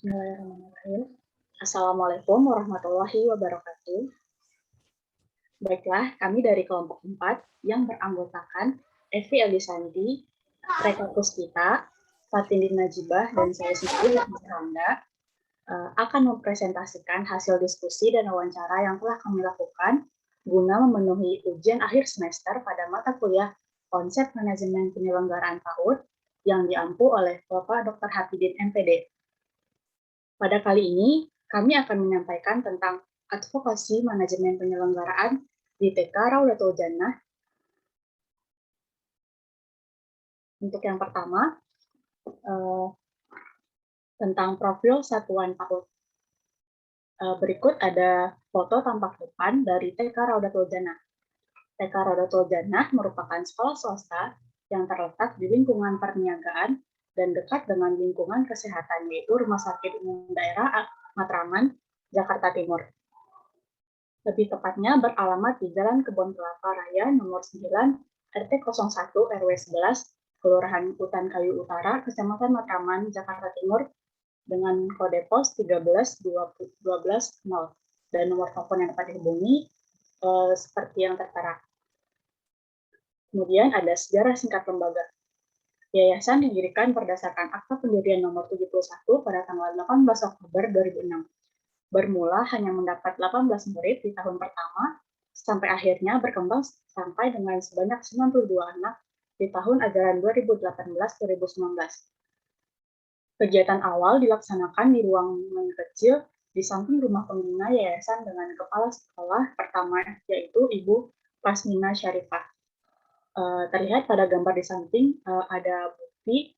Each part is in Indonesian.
Bismillahirrahmanirrahim. Assalamualaikum warahmatullahi wabarakatuh. Baiklah, kami dari kelompok 4 yang beranggotakan Evi Elisanti, Reka Puspita, Fatindin Najibah, dan saya sendiri, Randa, akan mempresentasikan hasil diskusi dan wawancara yang telah kami lakukan guna memenuhi ujian akhir semester pada mata kuliah Konsep Manajemen Penyelenggaraan PAUD yang diampu oleh Bapak Dr. Hafidin MPD. Pada kali ini, kami akan menyampaikan tentang advokasi manajemen penyelenggaraan di TK Raudatul Jannah. Untuk yang pertama, tentang profil satuan PAUD. Berikut ada foto tampak depan dari TK Raudatul Jannah. TK Raudatul Jannah merupakan sekolah swasta yang terletak di lingkungan perniagaan dan dekat dengan lingkungan kesehatan, yaitu Rumah Sakit Umum Daerah Matraman, Jakarta Timur. Lebih tepatnya beralamat di Jalan Kebon Kelapa Raya nomor 9, RT 01 RW 11, Kelurahan Hutan Kayu Utara, Kecamatan Matraman, Jakarta Timur, dengan kode pos 13-12-0 dan nomor telepon yang dapat dihubungi seperti yang tertera. Kemudian ada sejarah singkat lembaga. Yayasan didirikan berdasarkan Akta Pendirian nomor 71 pada tanggal 18 Oktober 2006. Bermula hanya mendapat 18 murid di tahun pertama, sampai akhirnya berkembang sampai dengan sebanyak 92 anak di tahun ajaran 2018-2019. Kegiatan awal dilaksanakan di ruangan kecil di samping rumah pembina yayasan dengan kepala sekolah pertama, yaitu Ibu Pasmina Syarifah. Terlihat pada gambar di samping ada bukti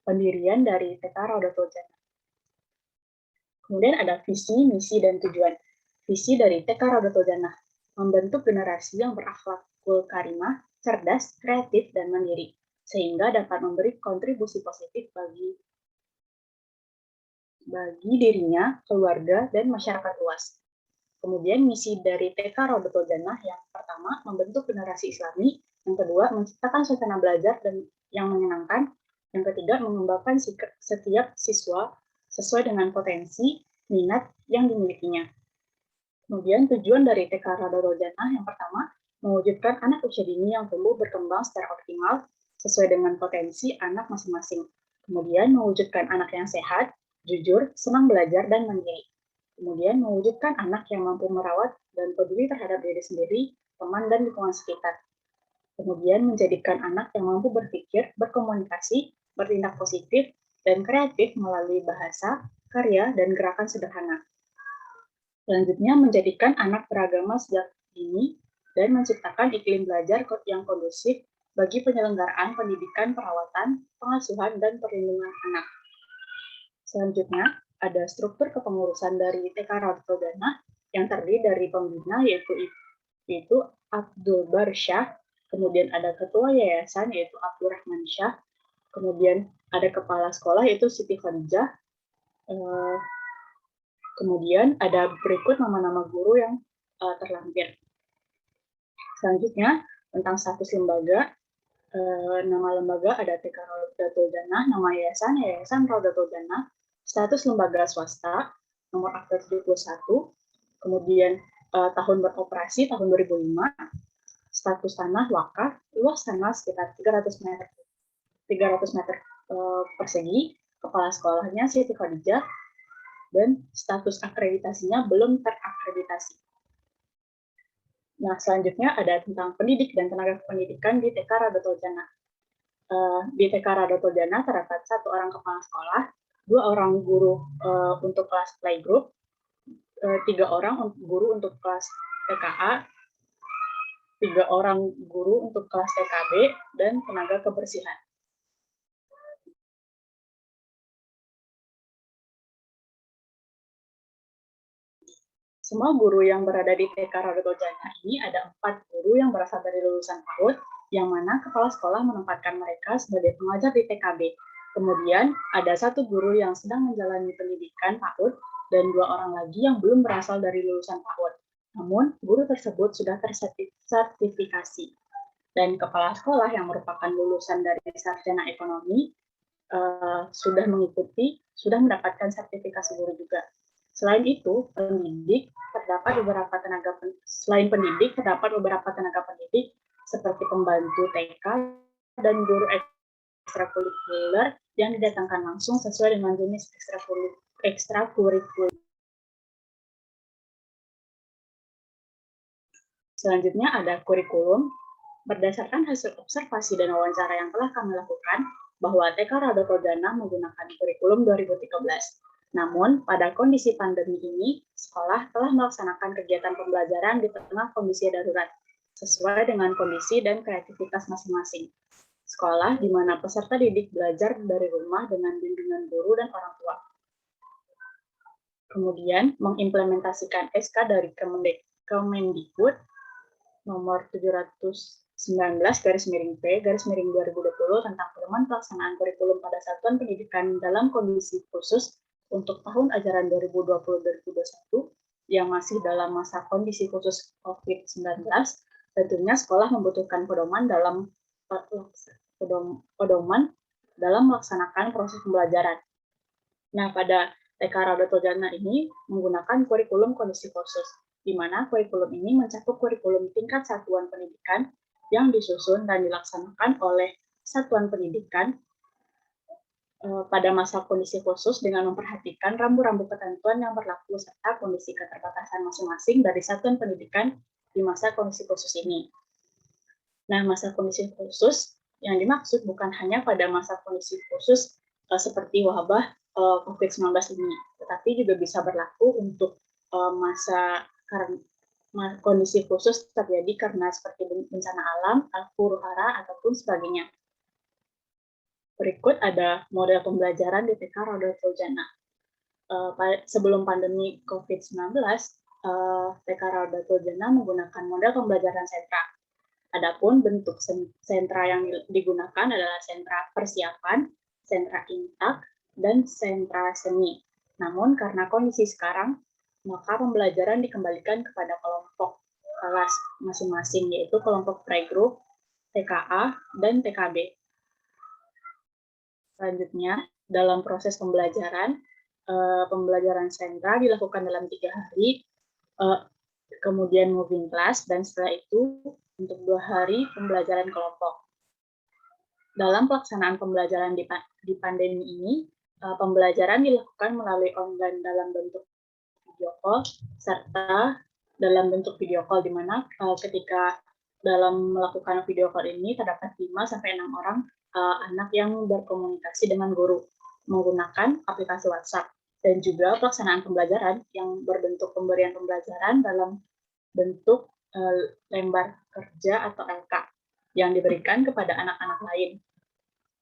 pendirian dari TK Raudatul Jannah. Kemudian ada visi, misi, dan tujuan. Visi dari TK Raudatul Jannah, membentuk generasi yang berakhlakul karimah, cerdas, kreatif, dan mandiri, sehingga dapat memberi kontribusi positif bagi dirinya, keluarga, dan masyarakat luas. Kemudian misi dari TK Raudatul Jannah yang pertama, membentuk generasi Islami, yang kedua, menciptakan suasana belajar dan yang menyenangkan, yang ketiga, mengembangkan setiap siswa sesuai dengan potensi, minat yang dimilikinya. Kemudian tujuan dari TK Raudatul Jannah yang pertama, mewujudkan anak usia dini yang tumbuh berkembang secara optimal sesuai dengan potensi anak masing-masing. Kemudian mewujudkan anak yang sehat, jujur, senang belajar, dan mandiri. Kemudian mewujudkan anak yang mampu merawat dan peduli terhadap diri sendiri, teman, dan lingkungan sekitar. Kemudian menjadikan anak yang mampu berpikir, berkomunikasi, bertindak positif, dan kreatif melalui bahasa, karya, dan gerakan sederhana. Selanjutnya, menjadikan anak beragama sejak dini dan menciptakan iklim belajar yang kondusif bagi penyelenggaraan pendidikan, perawatan, pengasuhan, dan perlindungan anak. Selanjutnya, ada struktur kepengurusan dari TK Raudatul Jannah yang terdiri dari pembina yaitu Abdul Bar Syah, kemudian ada ketua yayasan yaitu Abdul Rahman Syah, kemudian ada kepala sekolah yaitu Siti Khadijah, kemudian ada berikut nama-nama guru yang terlampir. Selanjutnya, tentang status lembaga, nama lembaga ada TK Raudatul Jannah, nama yayasan Raudatul Jannah, status lembaga swasta, nomor akta 71, kemudian tahun beroperasi tahun 2005, status tanah wakaf, luas tanah sekitar 300 meter persegi, kepala sekolahnya Siti Khadijah, dan status akreditasinya belum terakreditasi. Nah, selanjutnya ada tentang pendidik dan tenaga pendidikan di TK Raudatul Jannah. Di TK Raudatul Jannah terdapat 1 orang kepala sekolah, 2 orang guru untuk kelas playgroup, 3 orang guru untuk kelas TKA, 3 orang guru untuk kelas TKB, dan tenaga kebersihan. Semua guru yang berada di TK Raudatul Jannah ini ada 4 guru yang berasal dari lulusan PAUD, yang mana kepala sekolah menempatkan mereka sebagai pengajar di TKB. Kemudian ada 1 guru yang sedang menjalani pendidikan PAUD dan 2 orang lagi yang belum berasal dari lulusan PAUD. Namun, guru tersebut sudah tersertifikasi. Dan kepala sekolah yang merupakan lulusan dari sarjana ekonomi sudah mengikuti, sudah mendapatkan sertifikasi guru juga. Selain itu, selain pendidik, terdapat beberapa tenaga pendidik seperti pembantu TK dan guru ekstrakurikuler yang didatangkan langsung sesuai dengan jenis ekstrakurikuler. Selanjutnya ada kurikulum. Berdasarkan hasil observasi dan wawancara yang telah kami lakukan, bahwa TK Rado Todana menggunakan kurikulum 2013. Namun, pada kondisi pandemi ini, sekolah telah melaksanakan kegiatan pembelajaran di tengah kondisi darurat, sesuai dengan kondisi dan kreativitas masing-masing. Sekolah di mana peserta didik belajar dari rumah dengan bimbingan guru dan orang tua. Kemudian, mengimplementasikan SK dari Kemendikbud nomor 719/P/2020 tentang pedoman pelaksanaan kurikulum pada satuan pendidikan dalam kondisi khusus untuk tahun ajaran 2020-2021 yang masih dalam masa kondisi khusus COVID-19, tentunya sekolah membutuhkan pedoman dalam melaksanakan proses pembelajaran. Nah, pada TK Rado Todana ini menggunakan kurikulum kondisi khusus, di mana kurikulum ini mencakup kurikulum tingkat satuan pendidikan yang disusun dan dilaksanakan oleh satuan pendidikan pada masa kondisi khusus dengan memperhatikan rambu-rambu ketentuan yang berlaku serta kondisi keterbatasan masing-masing dari satuan pendidikan di masa kondisi khusus ini. Nah, masa kondisi khusus yang dimaksud bukan hanya pada masa kondisi khusus seperti wabah COVID-19 ini, tetapi juga bisa berlaku untuk masa kondisi khusus terjadi karena seperti bencana alam, huru-hara, ataupun sebagainya. Berikut ada model pembelajaran di TK Rado Todana. Sebelum pandemi COVID-19, TK Rado Todana menggunakan model pembelajaran sentra. Adapun bentuk sentra yang digunakan adalah sentra persiapan, sentra intak, dan sentra seni. Namun karena kondisi sekarang, maka pembelajaran dikembalikan kepada kelompok kelas masing-masing, yaitu kelompok playgroup, TKA, dan TKB. Selanjutnya, dalam proses pembelajaran, pembelajaran sentra dilakukan dalam 3 hari, kemudian moving class, dan setelah itu untuk 2 hari pembelajaran kelompok. Dalam pelaksanaan pembelajaran di pandemi ini, pembelajaran dilakukan melalui online dalam bentuk video call, serta dalam bentuk video call di mana ketika dalam melakukan video call ini terdapat 5-6 orang anak yang berkomunikasi dengan guru menggunakan aplikasi WhatsApp, dan juga pelaksanaan pembelajaran yang berbentuk pemberian pembelajaran dalam bentuk lembar kerja atau LK yang diberikan kepada anak-anak lain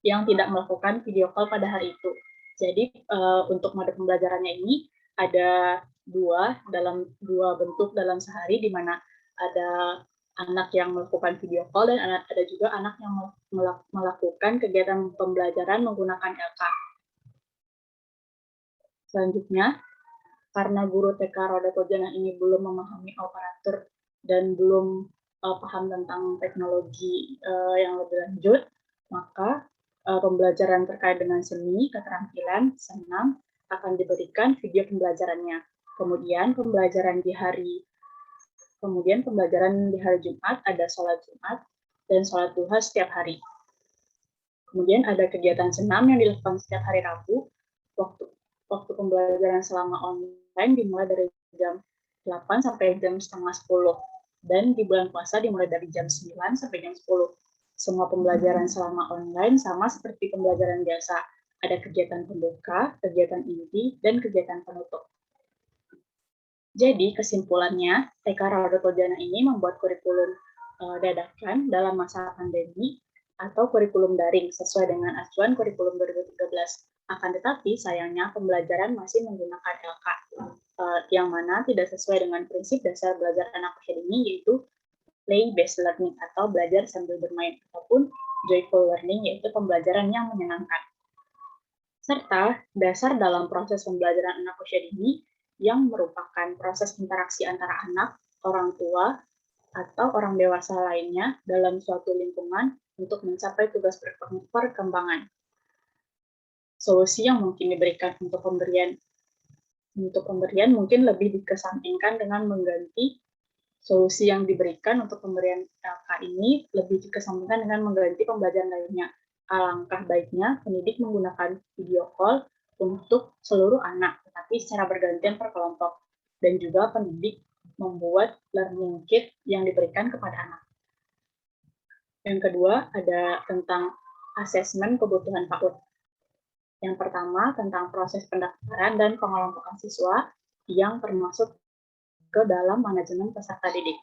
yang tidak melakukan video call pada hari itu. Jadi untuk mode pembelajarannya ini ada dua bentuk dalam sehari, di mana ada anak yang melakukan video call dan ada juga anak yang melakukan kegiatan pembelajaran menggunakan LK. Selanjutnya, karena guru TK Rado Todana ini belum memahami operator dan belum paham tentang teknologi yang lebih lanjut, maka pembelajaran terkait dengan seni, keterampilan, senam akan diberikan video pembelajarannya. Kemudian pembelajaran di hari Jumat ada sholat Jumat dan sholat duha setiap hari. Kemudian ada kegiatan senam yang dilakukan setiap hari Rabu. Waktu pembelajaran selama online dimulai dari jam 8 sampai jam setengah 10. Dan di bulan puasa dimulai dari jam 9 sampai jam 10. Semua pembelajaran selama online sama seperti pembelajaran biasa. Ada kegiatan pembuka, kegiatan inti, dan kegiatan penutup. Jadi kesimpulannya, TK Rado Todana ini membuat kurikulum dadakan dalam masa pandemi atau kurikulum daring sesuai dengan acuan kurikulum 2013. Akan tetapi sayangnya pembelajaran masih menggunakan LK, yang mana tidak sesuai dengan prinsip dasar belajar anak usia dini, yaitu play-based learning atau belajar sambil bermain, ataupun joyful learning, yaitu pembelajaran yang menyenangkan. Serta dasar dalam proses pembelajaran anak usia dini yang merupakan proses interaksi antara anak, orang tua, atau orang dewasa lainnya dalam suatu lingkungan untuk mencapai tugas perkembangan. solusi yang mungkin diberikan untuk pemberian mungkin lebih dikesampingkan dengan mengganti solusi yang diberikan untuk pemberian LK ini lebih dikesampingkan dengan mengganti pembelajaran lainnya. Alangkah baiknya pendidik menggunakan video call untuk seluruh anak, tetapi secara bergantian per kelompok. Dan juga pendidik membuat learning kit yang diberikan kepada anak. Yang kedua, ada tentang asesmen kebutuhan PAUD. Yang pertama, tentang proses pendaftaran dan pengelompokan siswa yang termasuk ke dalam manajemen peserta didik.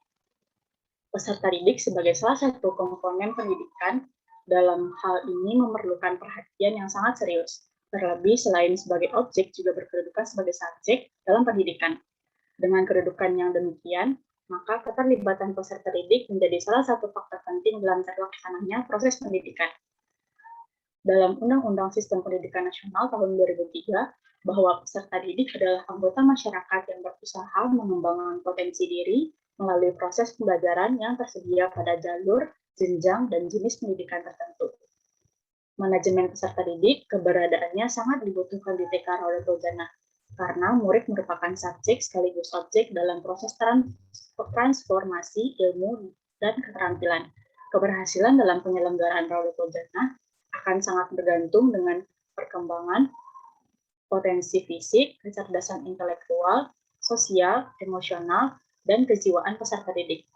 Peserta didik sebagai salah satu komponen pendidikan dalam hal ini memerlukan perhatian yang sangat serius. Terlebih selain sebagai objek juga berkedudukan sebagai subjek dalam pendidikan. Dengan kedudukan yang demikian, maka keterlibatan peserta didik menjadi salah satu faktor penting dalam terlaksananya proses pendidikan. Dalam Undang-Undang Sistem Pendidikan Nasional tahun 2003, bahwa peserta didik adalah anggota masyarakat yang berusaha mengembangkan potensi diri melalui proses pembelajaran yang tersedia pada jalur, jenjang, dan jenis pendidikan tertentu. Manajemen peserta didik keberadaannya sangat dibutuhkan di TK Raudatul Jannah, karena murid merupakan subjek sekaligus objek dalam proses transformasi ilmu dan keterampilan. Keberhasilan dalam penyelenggaraan Raudatul Jannah akan sangat bergantung dengan perkembangan potensi fisik, kecerdasan intelektual, sosial, emosional, dan kejiwaan peserta didik.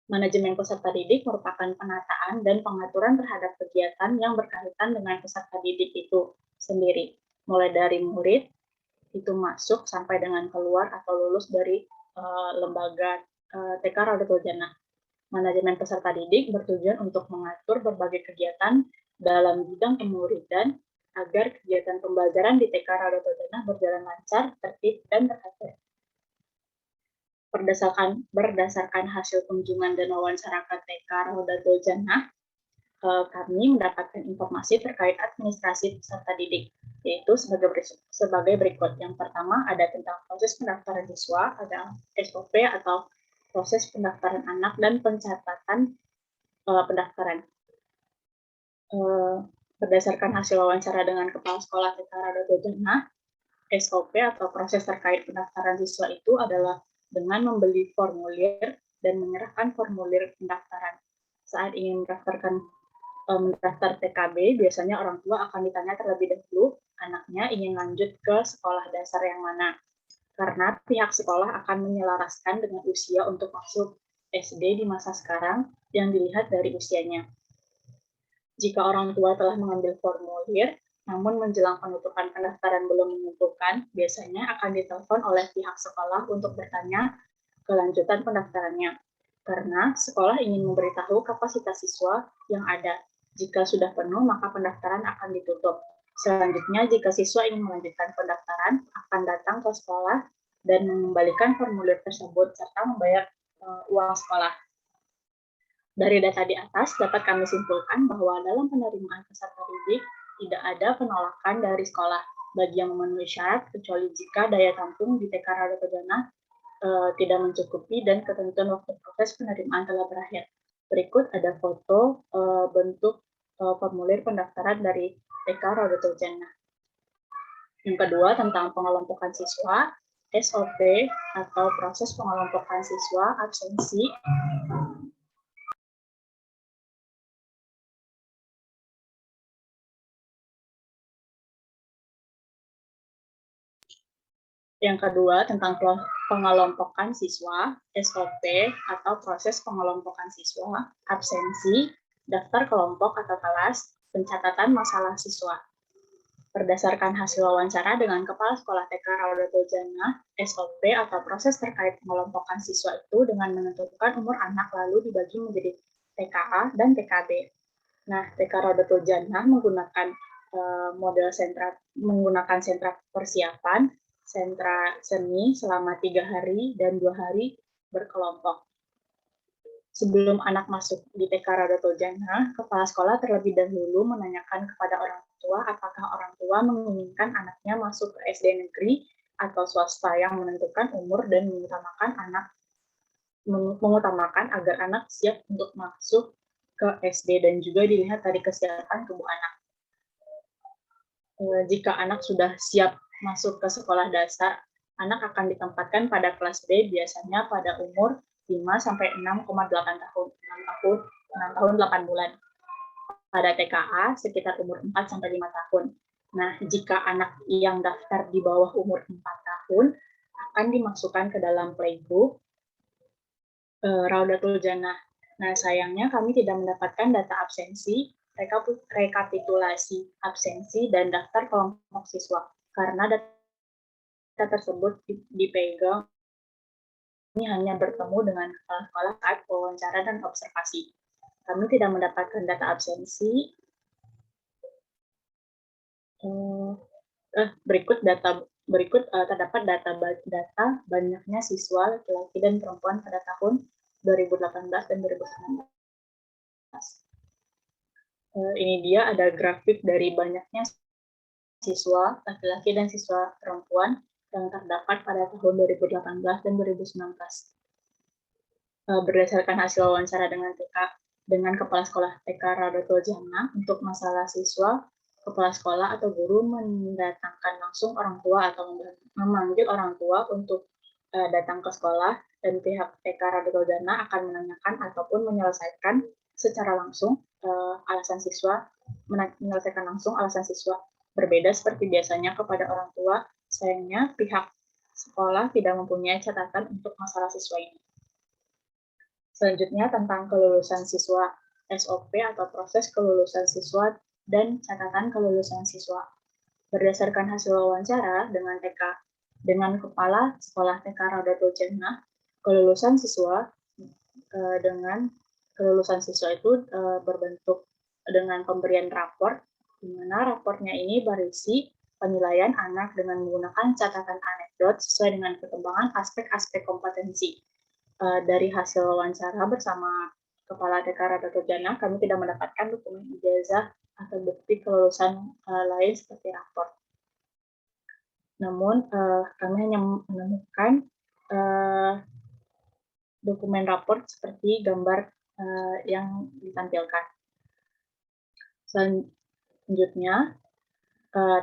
Manajemen peserta didik merupakan penataan dan pengaturan terhadap kegiatan yang berkaitan dengan peserta didik itu sendiri, mulai dari murid itu masuk sampai dengan keluar atau lulus dari lembaga TK Raudatul Jannah. Manajemen peserta didik bertujuan untuk mengatur berbagai kegiatan dalam bidang pemuridan agar kegiatan pembelajaran di TK Raudatul Jannah berjalan lancar, tertib, dan teratur. Berdasarkan hasil kunjungan dan wawancara ke TK Raudatul Jannah, kami mendapatkan informasi terkait administrasi peserta didik, yaitu sebagai berikut. Yang pertama ada tentang proses pendaftaran siswa, ada SOP atau proses pendaftaran anak dan pencatatan pendaftaran. Berdasarkan hasil wawancara dengan Kepala Sekolah TK Raudatul Jannah, SOP atau proses terkait pendaftaran siswa itu adalah dengan membeli formulir dan menyerahkan formulir pendaftaran. Saat ingin mendaftar TKB, biasanya orang tua akan ditanya terlebih dahulu anaknya ingin lanjut ke sekolah dasar yang mana. Karena pihak sekolah akan menyelaraskan dengan usia untuk masuk SD di masa sekarang yang dilihat dari usianya. Jika orang tua telah mengambil formulir, namun menjelang penutupan pendaftaran belum menentukan, biasanya akan ditelepon oleh pihak sekolah untuk bertanya kelanjutan pendaftarannya. Karena sekolah ingin memberitahu kapasitas siswa yang ada. Jika sudah penuh, maka pendaftaran akan ditutup. Selanjutnya, jika siswa ingin melanjutkan pendaftaran, akan datang ke sekolah dan mengembalikan formulir tersebut serta membayar uang sekolah. Dari data di atas, dapat kami simpulkan bahwa dalam penerimaan peserta didik tidak ada penolakan dari sekolah bagi yang memenuhi syarat, kecuali jika daya tampung di TK Raudatul Jannah tidak mencukupi dan ketentuan waktu proses penerimaan telah berakhir. Berikut ada foto bentuk formulir pendaftaran dari TK Raudatul Jannah. Yang kedua, tentang pengelompokan siswa, SOP atau proses pengelompokan siswa absensi. Yang kedua, tentang pengelompokan siswa, SOP atau proses pengelompokan siswa, absensi, daftar kelompok atau kelas, pencatatan masalah siswa. Berdasarkan hasil wawancara dengan Kepala Sekolah TK Raudatul Jannah, SOP atau proses terkait pengelompokan siswa itu dengan menentukan umur anak lalu dibagi menjadi TKA dan TKB. Nah, TK Raudatul Jannah menggunakan menggunakan sentra persiapan, sentra seni selama 3 hari dan 2 hari berkelompok. Sebelum anak masuk di TK Raudatul Jannah, kepala sekolah terlebih dahulu menanyakan kepada orang tua apakah orang tua menginginkan anaknya masuk ke SD negeri atau swasta yang menentukan umur dan mengutamakan agar anak siap untuk masuk ke SD dan juga dilihat dari kesiapan tubuh anak. Jika anak sudah siap masuk ke sekolah dasar, anak akan ditempatkan pada kelas B biasanya pada umur 5 sampai 6,8 tahun, 6 tahun 8 bulan. Pada TKA sekitar umur 4 sampai 5 tahun. Nah, jika anak yang daftar di bawah umur 4 tahun akan dimasukkan ke dalam playgroup Raudatul Jannah. Nah, sayangnya kami tidak mendapatkan data absensi, rekapitulasi absensi, dan daftar kelompok siswa karena data tersebut dipegang ini hanya bertemu dengan kepala sekolah saat wawancara dan observasi. Kami tidak mendapatkan data absensi. Berikut terdapat data banyaknya siswa laki-laki dan perempuan pada tahun 2018 dan 2019. Ini dia ada grafik dari banyaknya siswa laki-laki dan siswa perempuan yang terdapat pada tahun 2018 dan 2019. Berdasarkan hasil wawancara dengan Kepala Sekolah TK Raudatul Jannah untuk masalah siswa, kepala sekolah atau guru mendatangkan langsung orang tua atau memanggil orang tua untuk datang ke sekolah, dan pihak TK Raudatul Jannah akan menanyakan ataupun menyelesaikan secara langsung alasan siswa, berbeda seperti biasanya kepada orang tua. Sayangnya pihak sekolah tidak mempunyai catatan untuk masalah siswa ini. Selanjutnya tentang kelulusan siswa, SOP atau proses kelulusan siswa dan catatan kelulusan siswa. Berdasarkan hasil wawancara dengan Kepala Sekolah TK Raudatul Jannah, kelulusan siswa itu berbentuk dengan pemberian rapor, di mana rapornya ini berisi penilaian anak dengan menggunakan catatan anekdot sesuai dengan perkembangan aspek-aspek kompetensi. Dari hasil wawancara bersama Kepala TK Raudatul Jannah, kami tidak mendapatkan dokumen ijazah atau bukti kelulusan lain seperti rapor. Namun, kami hanya menemukan dokumen rapor seperti gambar yang ditampilkan. Selanjutnya,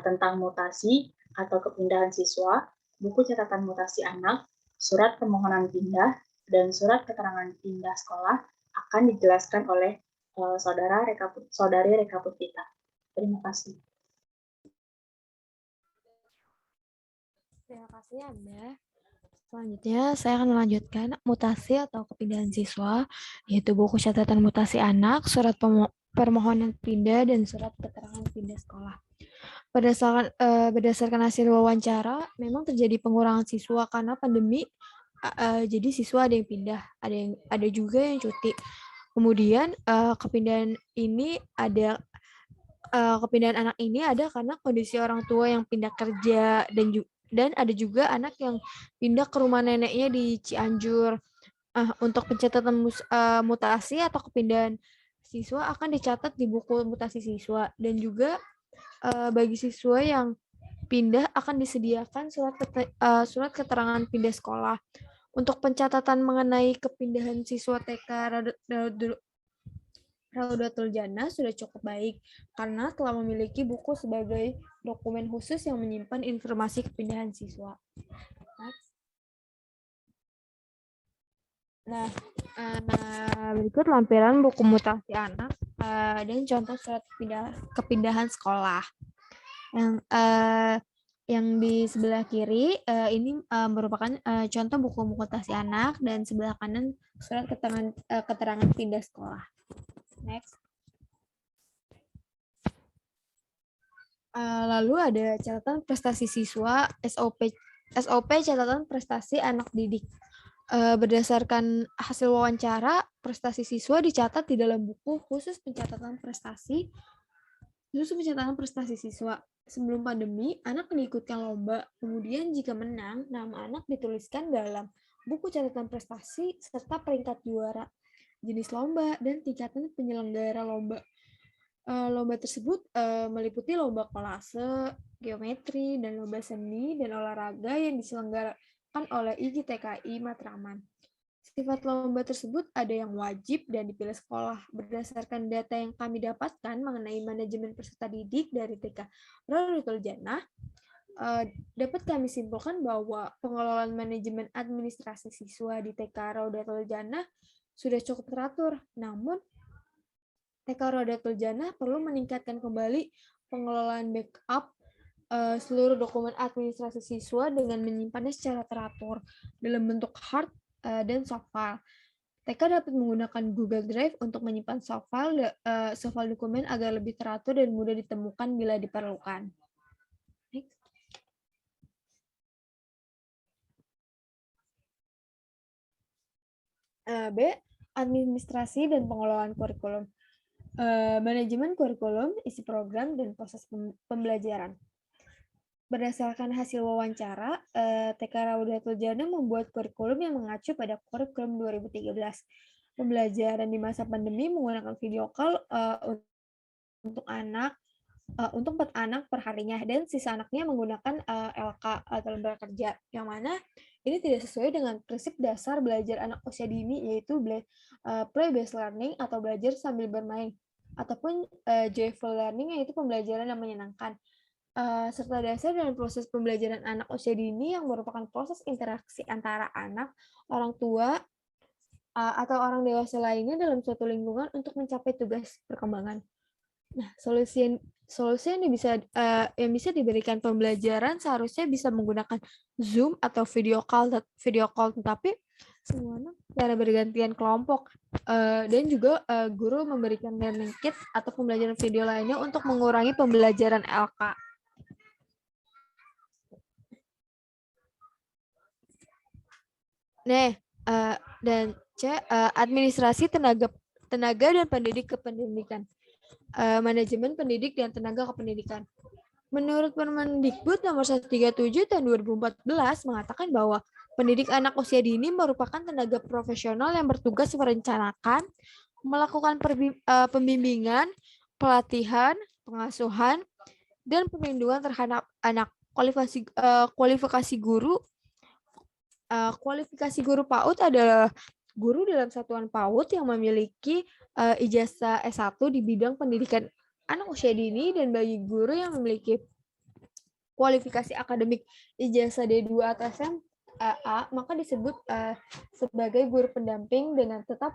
tentang mutasi atau kepindahan siswa, buku catatan mutasi anak, surat permohonan pindah, dan surat keterangan pindah sekolah akan dijelaskan oleh saudari Reka Puspita. Terima kasih. Terima kasih Anda. Selanjutnya, saya akan melanjutkan mutasi atau kepindahan siswa, yaitu buku catatan mutasi anak, surat permohonan pindah, dan surat keterangan pindah sekolah. Berdasarkan hasil wawancara, memang terjadi pengurangan siswa karena pandemi. Jadi siswa ada yang pindah, ada juga yang cuti. Kemudian kepindahan anak ini ada karena kondisi orang tua yang pindah kerja dan ada juga anak yang pindah ke rumah neneknya di Cianjur. Untuk pencatatan mutasi atau kepindahan siswa akan dicatat di buku mutasi siswa, dan juga bagi siswa yang pindah akan disediakan surat keterangan pindah sekolah. Untuk pencatatan mengenai kepindahan siswa TK Raudatul Jannah sudah cukup baik karena telah memiliki buku sebagai dokumen khusus yang menyimpan informasi kepindahan siswa. Nah, berikut lampiran buku mutasi anak dan contoh surat kepindahan sekolah. Yang di sebelah kiri ini merupakan contoh buku mutasi anak, dan sebelah kanan surat keterangan pindah sekolah. Next. Lalu ada catatan prestasi siswa, SOP catatan prestasi anak didik. Berdasarkan hasil wawancara, prestasi siswa dicatat di dalam buku khusus pencatatan prestasi siswa. Sebelum pandemi, anak diikutkan lomba. Kemudian jika menang, nama anak dituliskan dalam buku catatan prestasi serta peringkat juara, jenis lomba, dan tingkatan penyelenggara lomba. Lomba tersebut meliputi lomba kolase, geometri, dan lomba seni dan olahraga yang diselenggarakan oleh IGTKI Matraman. Sifat lomba tersebut ada yang wajib dan dipilih sekolah. Berdasarkan data yang kami dapatkan mengenai manajemen peserta didik dari TK Raudatul Jannah, dapat kami simpulkan bahwa pengelolaan manajemen administrasi siswa di TK Raudatul Jannah sudah cukup teratur. Namun, TK Raudatul Jannah perlu meningkatkan kembali pengelolaan backup seluruh dokumen administrasi siswa dengan menyimpannya secara teratur dalam bentuk hard dan soft file. TK dapat menggunakan Google Drive untuk menyimpan soft file dokumen agar lebih teratur dan mudah ditemukan bila diperlukan. Next. B. Administrasi dan pengelolaan kurikulum. Manajemen kurikulum, isi program, dan proses pembelajaran. Berdasarkan hasil wawancara, TK Raudatul Jannah membuat kurikulum yang mengacu pada kurikulum 2013. Pembelajaran di masa pandemi menggunakan video call untuk 4 anak per harinya, dan sisa anaknya menggunakan LK atau lembaga kerja, yang mana ini tidak sesuai dengan prinsip dasar belajar anak usia dini, yaitu play-based learning atau belajar sambil bermain, ataupun joyful learning, yaitu pembelajaran yang menyenangkan. Serta dasar dalam proses pembelajaran anak usia dini yang merupakan proses interaksi antara anak, orang tua, atau orang dewasa lainnya dalam suatu lingkungan untuk mencapai tugas perkembangan. Nah, solusi yang bisa diberikan pembelajaran seharusnya bisa menggunakan Zoom atau video call, tetapi semuanya secara bergantian kelompok, dan juga guru memberikan learning kit atau pembelajaran video lainnya untuk mengurangi pembelajaran LK. Dan C, administrasi tenaga dan pendidik kependidikan. Manajemen pendidik dan tenaga kependidikan. Menurut Permendikbud nomor 137 tahun 2014 mengatakan bahwa pendidik anak usia dini merupakan tenaga profesional yang bertugas merencanakan, melakukan pembimbingan, pelatihan, pengasuhan, dan perlindungan terhadap anak. Kualifikasi guru PAUD adalah guru dalam satuan PAUD yang memiliki ijazah S1 di bidang pendidikan anak usia dini, dan bagi guru yang memiliki kualifikasi akademik ijazah D2 atau SMA, maka disebut sebagai guru pendamping dengan tetap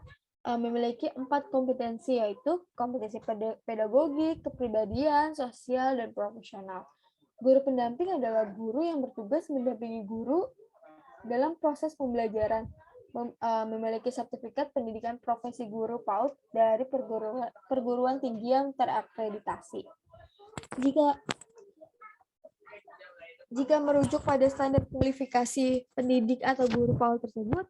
memiliki 4 kompetensi, yaitu kompetensi pedagogik, kepribadian, sosial, dan profesional. Guru pendamping adalah guru yang bertugas mendampingi guru dalam proses pembelajaran, memiliki sertifikat pendidikan profesi guru PAUD dari perguruan tinggi yang terakreditasi. Jika merujuk pada standar kualifikasi pendidik atau guru PAUD tersebut,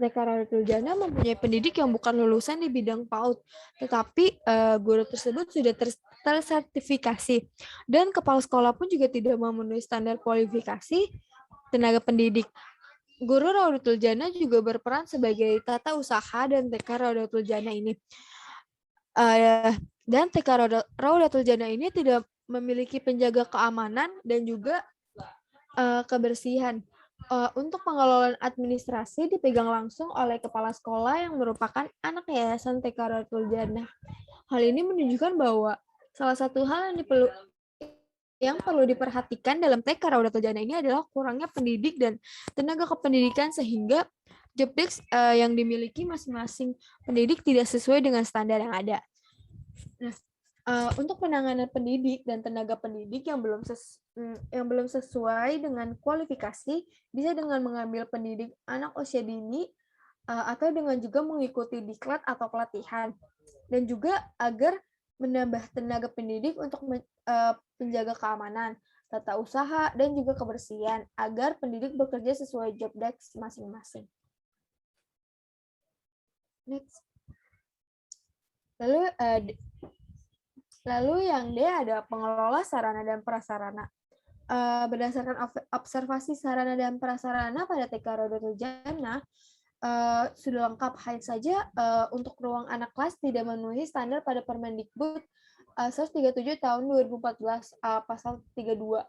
TK Raudatul Jannah mempunyai pendidik yang bukan lulusan di bidang PAUD, tetapi guru tersebut sudah tersertifikasi, dan kepala sekolah pun juga tidak memenuhi standar kualifikasi tenaga pendidik. Guru Raudatul Jannah juga berperan sebagai tata usaha dan TK Raudatul Jannah ini. Dan TK Raudatul Jannah ini tidak memiliki penjaga keamanan dan juga kebersihan. Untuk pengelolaan administrasi dipegang langsung oleh kepala sekolah yang merupakan anak yayasan TK Raudatul Jannah. Hal ini menunjukkan bahwa salah satu hal yang perlu diperhatikan dalam TK Raudatul Jannah ini adalah kurangnya pendidik dan tenaga kependidikan, sehingga job desk yang dimiliki masing-masing pendidik tidak sesuai dengan standar yang ada. Nah, untuk penanganan pendidik dan tenaga pendidik yang belum sesuai dengan kualifikasi, bisa dengan mengambil pendidik anak usia dini atau dengan juga mengikuti diklat atau pelatihan, dan juga agar menambah tenaga pendidik untuk penjaga keamanan, tata usaha, dan juga kebersihan agar pendidik bekerja sesuai job desk masing-masing. Next. Lalu yang D ada pengelola sarana dan prasarana. Berdasarkan observasi sarana dan prasarana pada TK Raudatul Jannah, sudah lengkap, hanya saja untuk ruang anak kelas tidak memenuhi standar pada Permendikbud 137 tahun 2014 pasal 32.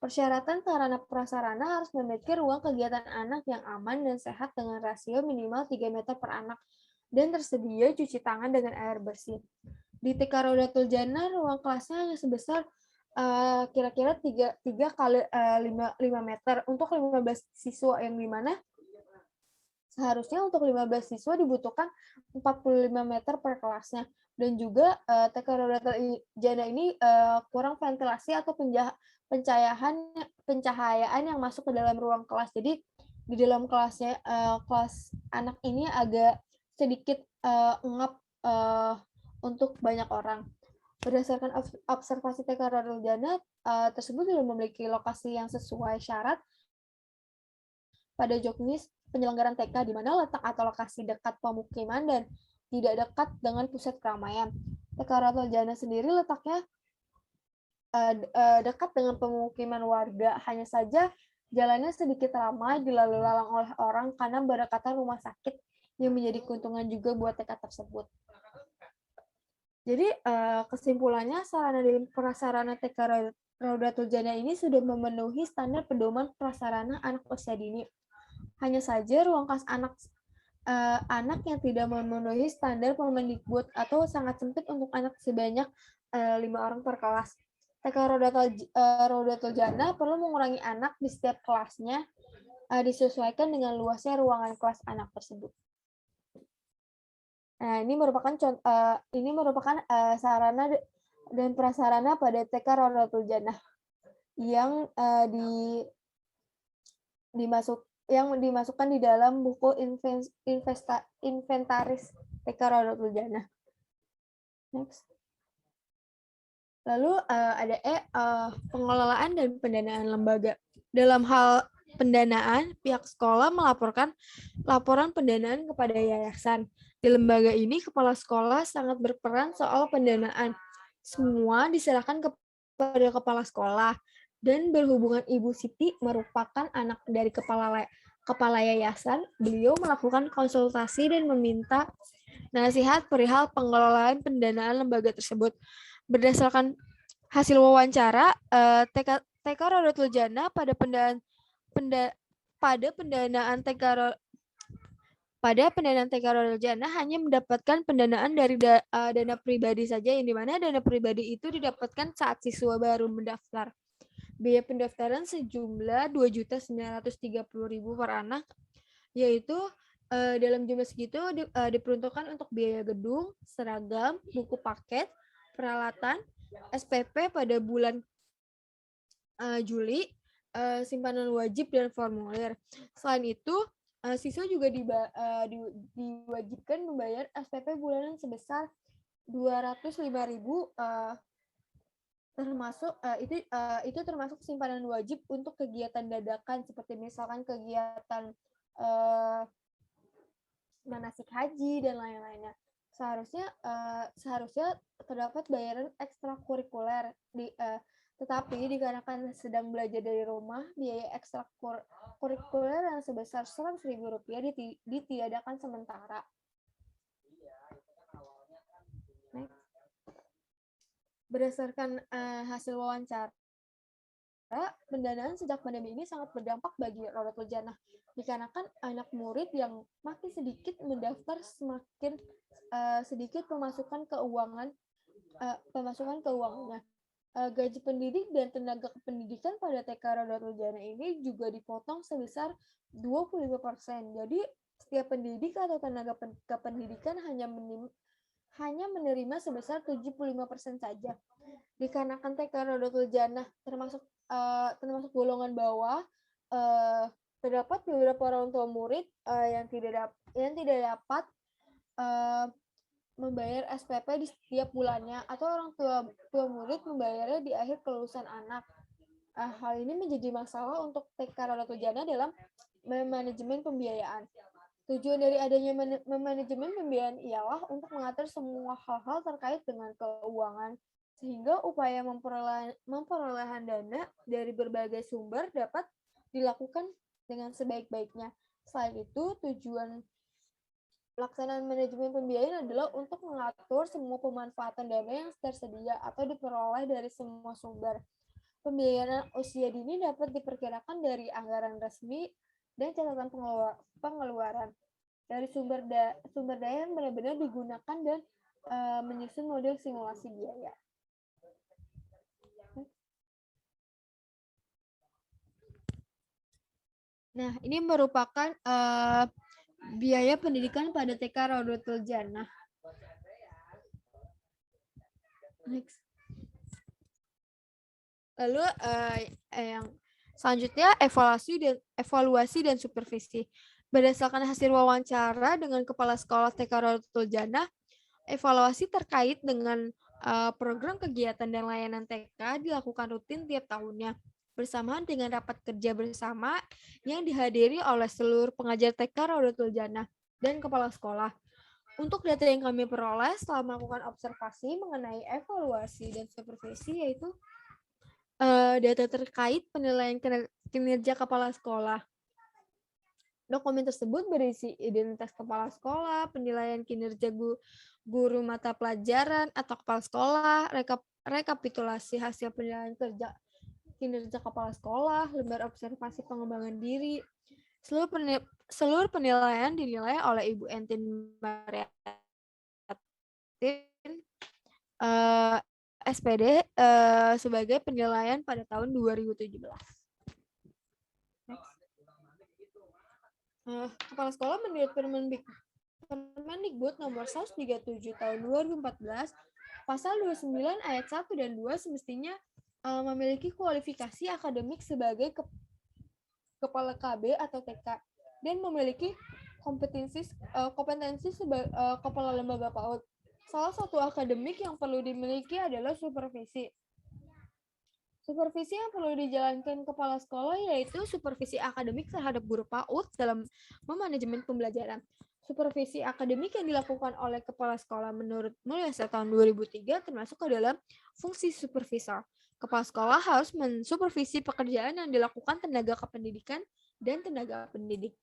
Persyaratan sarana prasarana harus memiliki ruang kegiatan anak yang aman dan sehat dengan rasio minimal 3 meter per anak dan tersedia cuci tangan dengan air bersih. Di TK Rodatul Jana, ruang kelasnya hanya sebesar kira-kira 3 kali 5 meter untuk 15 siswa, yang dimana seharusnya untuk 15 siswa dibutuhkan 45 meter per kelasnya. Dan juga TK Rodatul Jana ini kurang ventilasi atau pencahayaan yang masuk ke dalam ruang kelas. Jadi di dalam kelasnya kelas anak ini agak sedikit ngap untuk banyak orang. Berdasarkan observasi TK Rodatul Jana tersebut belum memiliki lokasi yang sesuai syarat pada joknis penyelenggaraan TK, di mana letak atau lokasi dekat pemukiman dan tidak dekat dengan pusat keramaian. TK Rodatul Jana sendiri letaknya dekat dengan pemukiman warga, hanya saja jalannya sedikit ramai dilalui lalang oleh orang karena berdekatan rumah sakit yang menjadi keuntungan juga buat TK tersebut. Jadi kesimpulannya, sarana dan prasarana TK Rodatul Jana ini sudah memenuhi standar pedoman prasarana anak usia dini. Hanya saja ruang kelas anak yang tidak memenuhi standar Permendikbud atau sangat sempit untuk anak sebanyak 5 orang per kelas. TK Rodatul Jana perlu mengurangi anak di setiap kelasnya disesuaikan dengan luasnya ruangan kelas anak tersebut. Nah, ini merupakan sarana dan prasarana pada TK Rodatul Jana yang dimasukkan di dalam buku inventaris TK Rodatul Jana. Next. Lalu ada pengelolaan dan pendanaan lembaga. Dalam hal pendanaan, pihak sekolah melaporkan laporan pendanaan kepada yayasan. Di lembaga ini, kepala sekolah sangat berperan soal pendanaan. Semua diserahkan kepada kepala sekolah. Dan berhubungan Ibu Siti merupakan anak dari kepala yayasan, beliau melakukan konsultasi dan meminta nasihat perihal pengelolaan pendanaan lembaga tersebut. Berdasarkan hasil wawancara, TK Rodatul Jana pada pendanaan TK Rodatul Jana hanya mendapatkan pendanaan dari dana pribadi saja, yang dimana dana pribadi itu didapatkan saat siswa baru mendaftar. Biaya pendaftaran sejumlah 2.930.000 per anak, yaitu dalam jumlah segitu diperuntukkan untuk biaya gedung, seragam, buku paket, peralatan, SPP pada bulan Juli, simpanan wajib dan formulir. Selain itu, siswa juga diwajibkan membayar SPP bulanan sebesar 205.000, itu termasuk simpanan wajib untuk kegiatan dadakan seperti misalkan kegiatan manasik haji dan lain-lainnya. Seharusnya terdapat bayaran ekstrakurikuler, tetapi dikarenakan sedang belajar dari rumah, biaya ekstrakurikuler yang sebesar Rp100.000 ditiadakan sementara. Next. Berdasarkan hasil wawancara, pendanaan sejak pandemi ini sangat berdampak bagi Rodatul Jana, dikarenakan anak murid yang makin sedikit mendaftar, semakin sedikit pemasukan keuangannya. Gaji pendidik dan tenaga kependidikan pada TK Rodatul Jana ini juga dipotong sebesar 25%. Jadi setiap pendidik atau tenaga kependidikan hanya menerima sebesar 75% saja. Dikarenakan TK Rodatul Jana termasuk golongan bawah, terdapat beberapa orang tua murid yang tidak dapat membayar SPP di setiap bulannya, atau orang tua murid membayarnya di akhir kelulusan anak. Hal ini menjadi masalah untuk TK Rodatul Jana dalam manajemen pembiayaan. Tujuan dari adanya manajemen pembiayaan ialah untuk mengatur semua hal-hal terkait dengan keuangan, sehingga upaya memperolehan dana dari berbagai sumber dapat dilakukan dengan sebaik-baiknya. Selain itu, tujuan pelaksanaan manajemen pembiayaan adalah untuk mengatur semua pemanfaatan dana yang tersedia atau diperoleh dari semua sumber. Pembiayaan usia dini dapat diperkirakan dari anggaran resmi dan catatan pengeluaran dari sumber daya yang benar-benar digunakan dan menyusun model simulasi biaya. Nah, ini merupakan biaya pendidikan pada TK Raudatul Jannah. Next. Lalu yang selanjutnya evaluasi dan supervisi. Berdasarkan hasil wawancara dengan Kepala Sekolah TK Raudatul Jannah, evaluasi terkait dengan program kegiatan dan layanan TK dilakukan rutin tiap tahunnya bersamaan dengan rapat kerja bersama yang dihadiri oleh seluruh pengajar TK Raudatul Jannah dan kepala sekolah. Untuk data yang kami peroleh setelah melakukan observasi mengenai evaluasi dan supervisi yaitu data terkait penilaian kinerja kepala sekolah. Dokumen tersebut berisi identitas kepala sekolah, penilaian kinerja guru mata pelajaran atau kepala sekolah, rekapitulasi hasil penilaian kinerja kepala sekolah, lembar observasi pengembangan diri. Seluruh penilaian dinilai oleh Ibu Entin Mariatin, SPD, sebagai penilaian pada tahun 2017. Kepala sekolah menurut Permendikbud nomor 137 tahun 2014, pasal 29 ayat 1 dan 2 semestinya memiliki kualifikasi akademik sebagai kepala KB atau TK dan memiliki kompetensi sebagai kepala lembaga PAUD. Salah satu akademik yang perlu dimiliki adalah supervisi. Supervisi yang perlu dijalankan kepala sekolah yaitu supervisi akademik terhadap guru PAUD dalam memanajemen pembelajaran. Supervisi akademik yang dilakukan oleh kepala sekolah menurut Mulyasa tahun 2003 termasuk ke dalam fungsi supervisor. Kepala sekolah harus mensupervisi pekerjaan yang dilakukan tenaga kependidikan dan tenaga pendidik.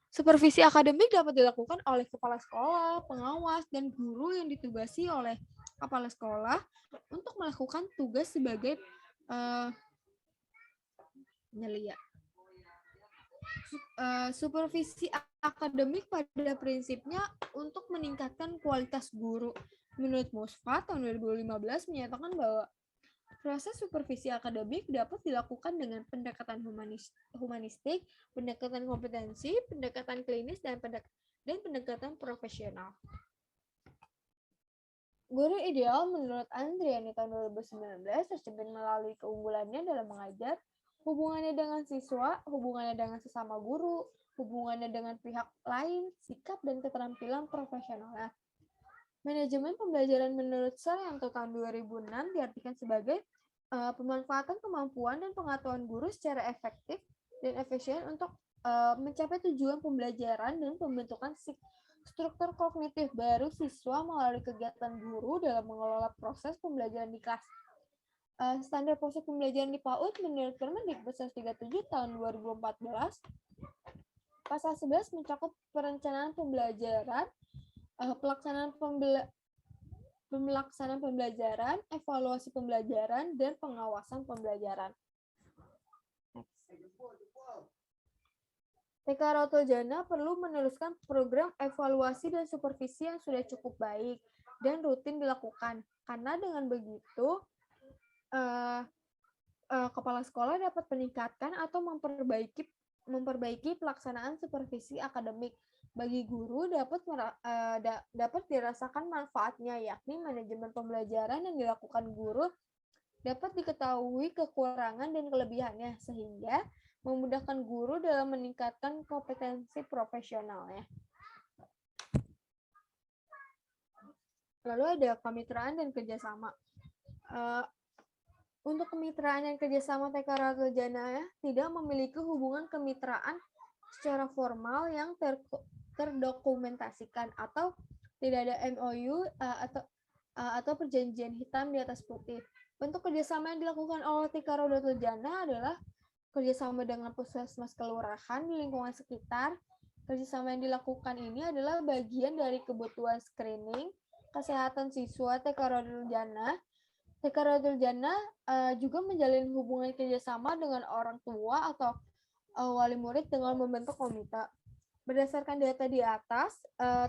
Supervisi akademik dapat dilakukan oleh kepala sekolah, pengawas, dan guru yang ditugasi oleh kepala sekolah untuk melakukan tugas sebagai supervisi akademik pada prinsipnya untuk meningkatkan kualitas guru. Menurut Musfa tahun 2015 menyatakan bahwa proses supervisi akademik dapat dilakukan dengan pendekatan humanistik, pendekatan kompetensi, pendekatan klinis, dan pendekatan profesional. Guru ideal menurut Andriani tahun 2019 tercermin melalui keunggulannya dalam mengajar, hubungannya dengan siswa, hubungannya dengan sesama guru, hubungannya dengan pihak lain, sikap dan keterampilan profesionalnya. Manajemen pembelajaran menurut Saryanto tahun 2006 diartikan sebagai pemanfaatan kemampuan dan pengetahuan guru secara efektif dan efisien untuk mencapai tujuan pembelajaran dan pembentukan struktur kognitif baru siswa melalui kegiatan guru dalam mengelola proses pembelajaran di kelas. Standar proses pembelajaran di PAUD menurut Permendikbud 137 tahun 2014, pasal 11 mencakup perencanaan pembelajaran, pelaksanaan pembelajaran, evaluasi pembelajaran, dan pengawasan pembelajaran. TK Raudatul Jannah perlu meneruskan program evaluasi dan supervisi yang sudah cukup baik dan rutin dilakukan. Karena dengan begitu, kepala sekolah dapat meningkatkan atau memperbaiki pelaksanaan supervisi akademik. Bagi guru dapat dirasakan manfaatnya, yakni manajemen pembelajaran yang dilakukan guru dapat diketahui kekurangan dan kelebihannya, sehingga memudahkan guru dalam meningkatkan kompetensi profesionalnya. Lalu ada kemitraan dan kerjasama. Untuk kemitraan dan kerjasama TK Raudatul Jannah tidak memiliki hubungan kemitraan secara formal yang terdokumentasikan atau tidak ada MOU atau perjanjian hitam di atas putih. Bentuk kerjasama yang dilakukan oleh TK Raudatul Jannah adalah kerjasama dengan puskesmas kelurahan di lingkungan sekitar. Kerjasama yang dilakukan ini adalah bagian dari kebutuhan screening kesehatan siswa TK Raudatul Jannah. TK Radul Jannah juga menjalin hubungan kerjasama dengan orang tua atau wali murid dengan membentuk komite. Berdasarkan data di atas,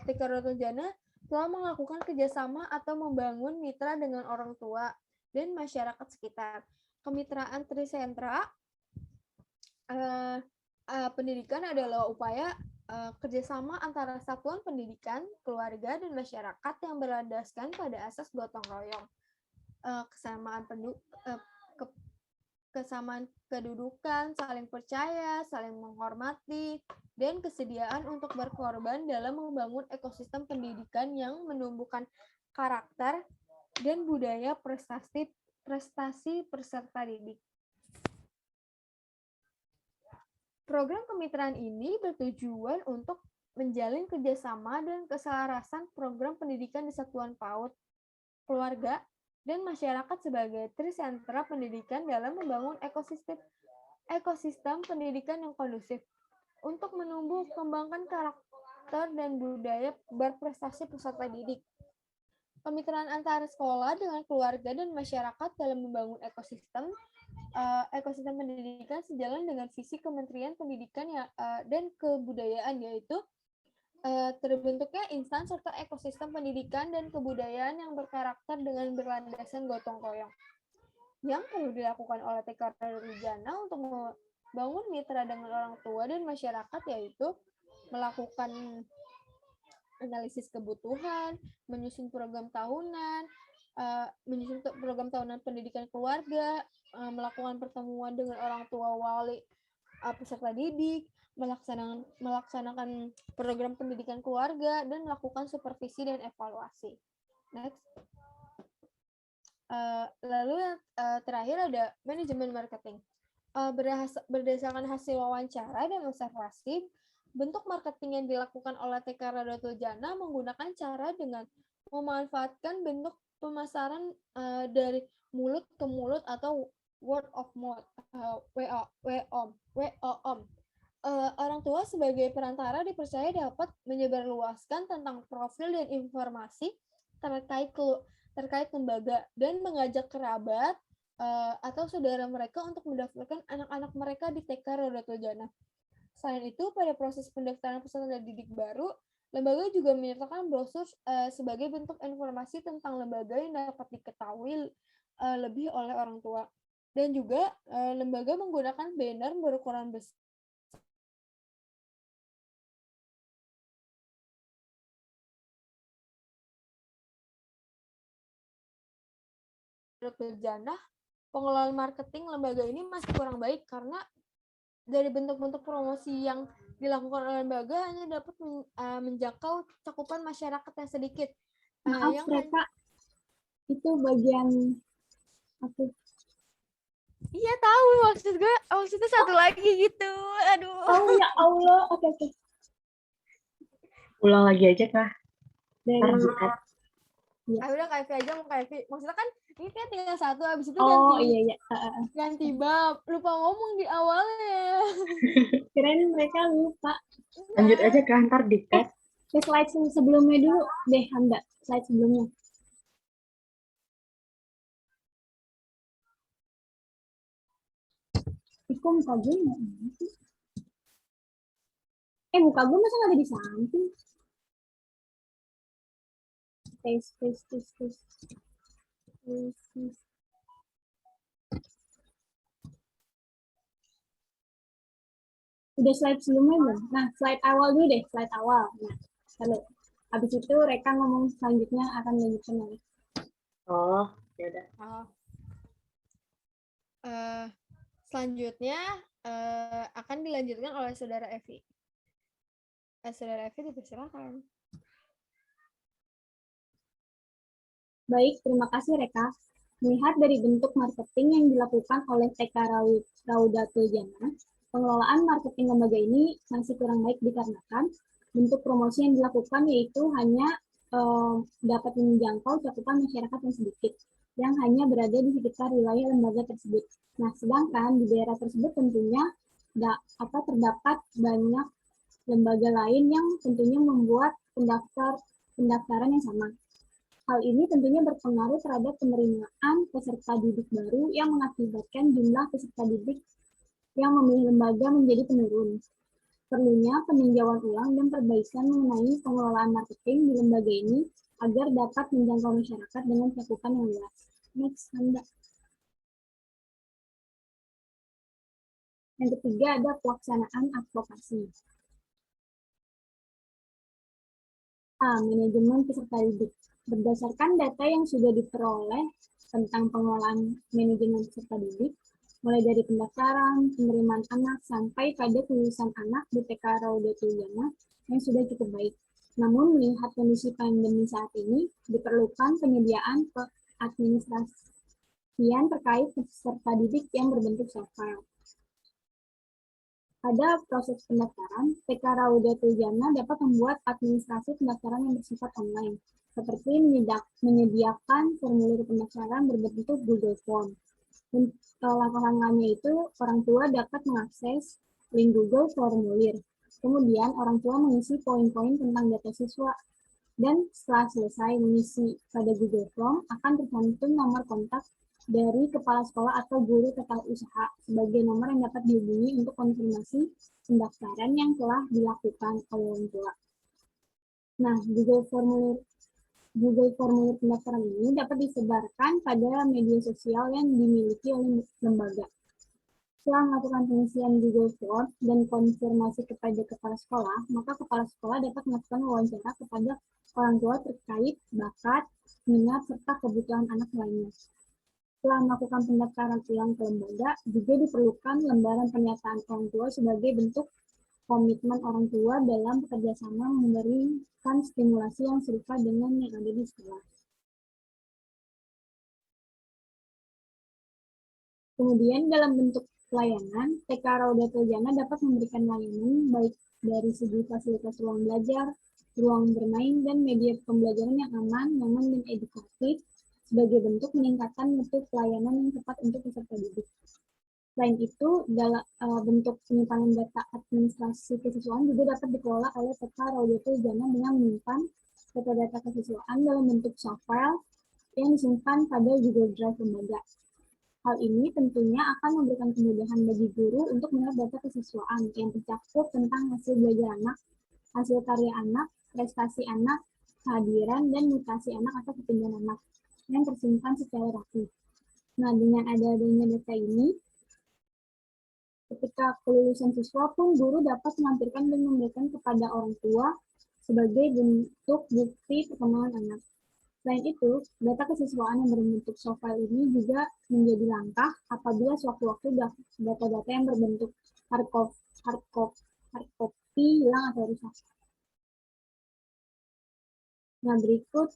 TK Radul Jannah telah melakukan kerjasama atau membangun mitra dengan orang tua dan masyarakat sekitar. Kemitraan Trisentra pendidikan adalah upaya kerjasama antara satuan pendidikan, keluarga, dan masyarakat yang berlandaskan pada asas gotong royong, kesamaan kedudukan, saling percaya, saling menghormati, dan kesediaan untuk berkorban dalam membangun ekosistem pendidikan yang menumbuhkan karakter dan budaya prestasi peserta didik. Program kemitraan ini bertujuan untuk menjalin kerjasama dan keselarasan program pendidikan di satuan PAUD, keluarga, dan masyarakat sebagai trisentra pendidikan dalam membangun ekosistem pendidikan yang kondusif untuk menumbuh kembangkan karakter dan budaya berprestasi peserta didik. Kemitraan antara sekolah dengan keluarga dan masyarakat dalam membangun ekosistem pendidikan sejalan dengan visi Kementerian Pendidikan dan Kebudayaan, yaitu terbentuknya instansi serta ekosistem pendidikan dan kebudayaan yang berkarakter dengan berlandaskan gotong royong. Yang perlu dilakukan oleh TK Radul Jannah untuk membangun mitra dengan orang tua dan masyarakat, yaitu melakukan analisis kebutuhan, menyusun program tahunan pendidikan keluarga, melakukan pertemuan dengan orang tua wali peserta didik, melaksanakan program pendidikan keluarga, dan melakukan supervisi dan evaluasi. Next. Lalu yang terakhir ada manajemen marketing. Berdasarkan hasil wawancara dan observasi, bentuk marketing yang dilakukan oleh TK Radul Jannah menggunakan cara dengan memanfaatkan bentuk pemasaran dari mulut ke mulut atau word of mouth, WOM. Orang tua sebagai perantara dipercaya dapat menyebarluaskan tentang profil dan informasi terkait lembaga dan mengajak kerabat atau saudara mereka untuk mendaftarkan anak-anak mereka di TK Radul Jannah. Selain itu, pada proses pendaftaran peserta didik baru, lembaga juga menyertakan brosur sebagai bentuk informasi tentang lembaga yang dapat diketahui lebih oleh orang tua. Dan juga lembaga menggunakan banner berukuran besar Radul Jannah. Pengelolaan marketing lembaga ini masih kurang baik karena dari bentuk-bentuk promosi yang dilakukan oleh lembaga hanya dapat menjangkau cakupan masyarakat yang sedikit. Maaf, mereka itu bagian apa? Iya tahu, maksudnya satu lagi gitu. Aduh. Oh ya Allah, oke. Ulang lagi aja Kak. Dari Udah Kak Evi aja, mau Kak Evi. Maksudnya kan ini kan tinggal satu, habis itu ganti bab. Lupa ngomong di awalnya. Kirain mereka lupa. Lanjut aja Kak, ntar di-cut. Ke slide sebelumnya dulu deh, Handa. Slide sebelumnya. Kok muka gue nggak ada sih? Muka gue masa nggak ada di samping? Tes. Udah slide sebelumnya belum? Nah, slide awal dulu deh, slide awal. Nah, lalu habis itu Reka ngomong selanjutnya akan melanjutkan lagi. Oh, ya udah. Selanjutnya akan dilanjutkan oleh Saudara Evi. Saudara Evi dipersilakan. Baik, terima kasih Reka. Melihat dari bentuk marketing yang dilakukan oleh TK Radul Jannah, pengelolaan marketing lembaga ini masih kurang baik dikarenakan bentuk promosi yang dilakukan yaitu hanya dapat menjangkau cakupan masyarakat yang sedikit, yang hanya berada di sekitar wilayah lembaga tersebut. Nah, sedangkan di daerah tersebut tentunya terdapat banyak lembaga lain yang tentunya membuat pendaftaran yang sama. Hal ini tentunya berpengaruh terhadap penerimaan peserta didik baru yang mengakibatkan jumlah peserta didik yang memilih lembaga menjadi menurun. Perlunya peninjauan ulang dan perbaikan mengenai pengelolaan marketing di lembaga ini agar dapat menjangkau masyarakat dengan cakupan yang luas. Next, Anda. Yang ketiga ada pelaksanaan advokasi. A. Manajemen peserta didik. Berdasarkan data yang sudah diperoleh tentang pengelolaan manajemen peserta didik, mulai dari pendaftaran, penerimaan anak, sampai pada kelulusan anak di TK Raudatul Jannah yang sudah cukup baik. Namun, melihat kondisi pandemi saat ini, diperlukan penyediaan administrasian terkait peserta didik yang berbentuk soft file. Pada proses pendaftaran, TK Raudatul Jannah dapat membuat administrasi pendaftaran yang bersifat online, seperti menyediakan formulir pendaftaran berbentuk Google Form. Langkah-langkahnya itu, orang tua dapat mengakses link Google Formulir. Kemudian, orang tua mengisi poin-poin tentang data siswa. Dan setelah selesai mengisi pada Google Form, akan tercantum nomor kontak dari kepala sekolah atau guru tata usaha sebagai nomor yang dapat dihubungi untuk konfirmasi pendaftaran yang telah dilakukan oleh orang tua. Nah, Google Formulir pendaftaran ini dapat disebarkan pada media sosial yang dimiliki oleh lembaga. Setelah melakukan pengisian Google Form dan konfirmasi kepada kepala sekolah, maka kepala sekolah dapat melakukan wawancara kepada orang tua terkait bakat, minat, serta kebutuhan anak lainnya. Setelah melakukan pendaftaran ulang ke lembaga, juga diperlukan lembaran pernyataan orang tua sebagai bentuk komitmen orang tua dalam bekerjasama memberikan stimulasi yang serupa dengan yang ada di sekolah. Kemudian dalam bentuk pelayanan, TK Raudatul Jannah dapat memberikan layanan baik dari segi fasilitas ruang belajar, ruang bermain, dan media pembelajaran yang aman, nyaman, dan edukatif sebagai bentuk meningkatkan mutu pelayanan yang tepat untuk peserta didik. Selain itu, dalam bentuk penyimpanan data administrasi kesiswaan juga dapat dikelola oleh TK Raudatul Jannah dengan menyimpan data-data kesiswaan dalam bentuk soft file yang disimpan pada Google Drive lembaga. Hal ini tentunya akan memberikan kemudahan bagi guru untuk melihat data kesiswaan yang tercakup tentang hasil belajar anak, hasil karya anak, prestasi anak, kehadiran, dan mutasi anak atau pertumbuhan anak yang tersimpan secara rapi. Nah, dengan adanya data ini, ketika kelulusan siswa pun guru dapat melampirkan dan memberikan kepada orang tua sebagai bentuk bukti perkembangan anak. Selain itu, data kesiswaan yang berbentuk soft file ini juga menjadi langkah apabila sewaktu-waktu data-data yang berbentuk hard copy hilang atau rusak. Nah, berikut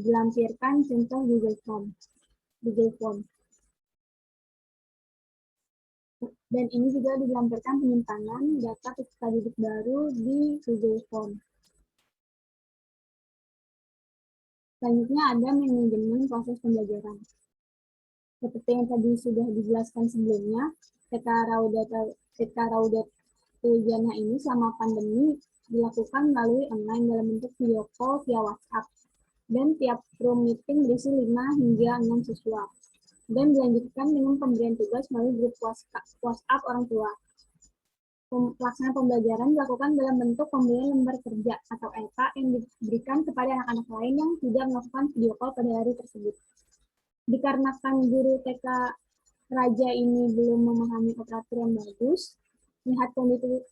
dilampirkan contoh Google Form. Dan ini juga dilampirkan penyimpanan data peserta didik baru di Google Form. Selanjutnya ada manajemen proses pembelajaran. Seperti yang tadi sudah dijelaskan sebelumnya, TK Raudatul Jannah ini selama pandemi dilakukan melalui online dalam bentuk video call via WhatsApp. Dan tiap room meeting berisi 5 hingga 6 siswa. Dan dilanjutkan dengan pemberian tugas melalui grup WhatsApp orang tua. Pelaksanaan pembelajaran dilakukan dalam bentuk pemberian lembar kerja atau LK yang diberikan kepada anak-anak lain yang tidak melakukan video call pada hari tersebut. Dikarenakan guru TK Raja ini belum memahami operator yang bagus, melihat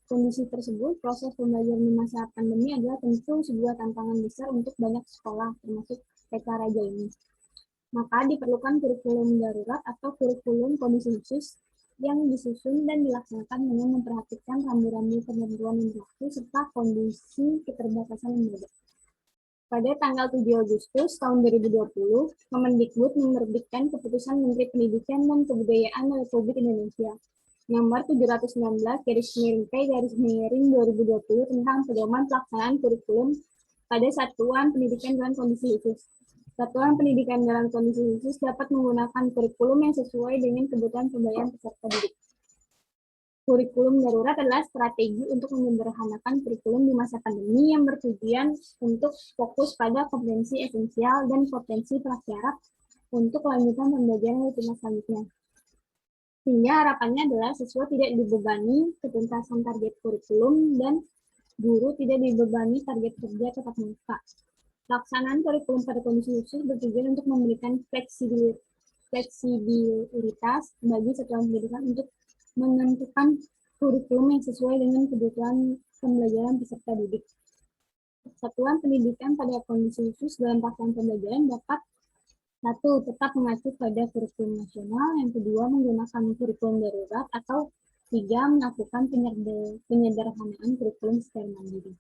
kondisi tersebut, proses pembelajaran di masa pandemi adalah tentu sebuah tantangan besar untuk banyak sekolah, termasuk TK Raja ini. Maka diperlukan kurikulum darurat atau kurikulum kondisi khusus yang disusun dan dilaksanakan dengan memperhatikan rambu-rambu ketentuan yang berlaku serta kondisi keterbatasan yang berbeda. Pada tanggal 7 Agustus tahun 2020, Kemendikbud menerbitkan Keputusan Menteri Pendidikan dan Kebudayaan Republik Indonesia Nomor 719/P/2020 tentang pedoman pelaksanaan kurikulum pada satuan pendidikan dalam kondisi khusus. Satuan pendidikan dalam kondisi khusus dapat menggunakan kurikulum yang sesuai dengan kebutuhan pembelajaran peserta didik. Kurikulum darurat adalah strategi untuk menyederhanakan kurikulum di masa pandemi yang bertujuan untuk fokus pada kompetensi esensial dan potensi prasyarat untuk kelanjutan pembelajaran di tingkat selanjutnya. Sehingga harapannya adalah siswa tidak dibebani ketuntasan target kurikulum dan guru tidak dibebani target kerja tatap muka. Pelaksanaan kurikulum pada kondisi khusus bertujuan untuk memberikan fleksibilitas bagi satuan pendidikan untuk menentukan kurikulum yang sesuai dengan kebutuhan pembelajaran peserta didik. Satuan pendidikan pada kondisi khusus dalam pelaksanaan pembelajaran dapat satu, tetap mengacu pada kurikulum nasional, yang kedua menggunakan kurikulum darurat, atau tiga, melakukan penyederhanaan kurikulum secara mandiri.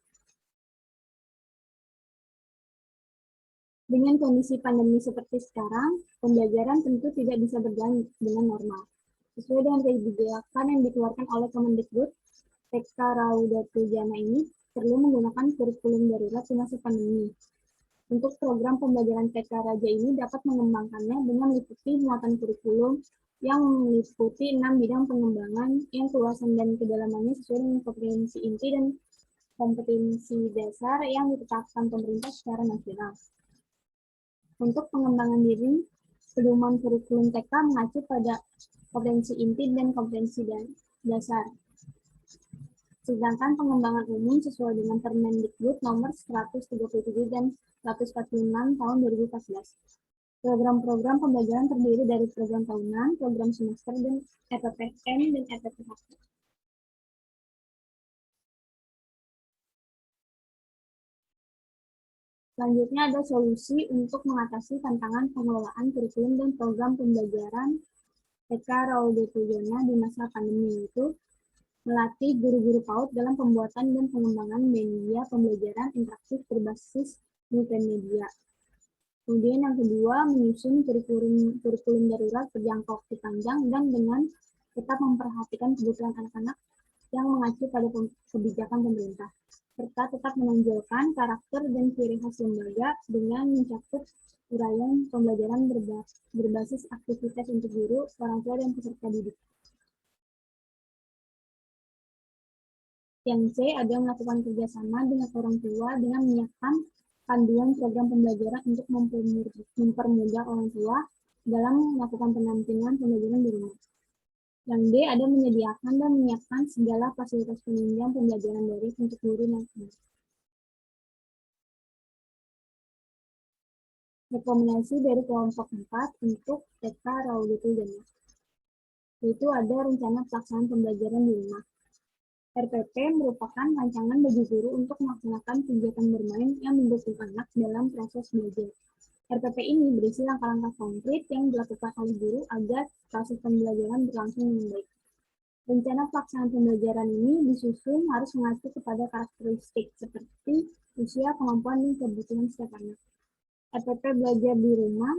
Dengan kondisi pandemi seperti sekarang, pembelajaran tentu tidak bisa berjalan dengan normal. Sesuai dengan kebijakan yang dikeluarkan oleh Kemendikbud, TK Raudatul Jana ini perlu menggunakan kurikulum darurat di masa pandemi. Untuk program pembelajaran TK Raja ini dapat mengembangkannya dengan meliputi muatan kurikulum yang meliputi 6 bidang pengembangan yang keluasan dan kedalamannya sesuai dengan kompetensi inti dan kompetensi dasar yang ditetapkan pemerintah secara nasional. Untuk pengembangan diri, pedoman kurikulum TK mengacu pada kompetensi inti dan kompetensi dasar. Sedangkan pengembangan umum sesuai dengan Permendikbud nomor 137 dan 146 tahun 2014. Program-program pembelajaran terdiri dari program tahunan, program semester, dan RPPM dan RPPHP. Selanjutnya ada solusi untuk mengatasi tantangan pengelolaan kurikulum dan program pembelajaran TK Raudatul Jana di masa pandemi, yaitu melatih guru-guru PAUD dalam pembuatan dan pengembangan media pembelajaran interaktif berbasis multimedia. Kemudian yang kedua, menyusun kurikulum darurat berjangka waktu panjang dan dengan tetap memperhatikan kebutuhan anak-anak yang mengacu pada kebijakan pemerintah, serta tetap menonjolkan karakter dan ciri khas lembaga dengan mencakup uraian pembelajaran berbasis aktivitas untuk guru, orang tua, dan peserta didik. Yang C, ada melakukan kerjasama dengan orang tua dengan menyiapkan panduan program pembelajaran untuk mempermudah orang tua dalam melakukan pendampingan pembelajaran di rumah. Yang D, ada menyediakan dan menyiapkan segala fasilitas penunjang pembelajaran daring untuk guru dan anak. Rekomendasi dari kelompok 4 untuk TK Raudatul Jana, yaitu ada rencana pelaksanaan pembelajaran di rumah. RPP merupakan rancangan bagi guru untuk melaksanakan kegiatan bermain yang mendukung anak dalam proses belajar. RPP ini berisi langkah-langkah konkret yang dilakukan oleh guru agar proses pembelajaran berlangsung dengan baik. Rencana pelaksanaan pembelajaran ini disusun harus mengacu kepada karakteristik seperti usia, kemampuan, dan kebutuhan setiap anak. RPP belajar di rumah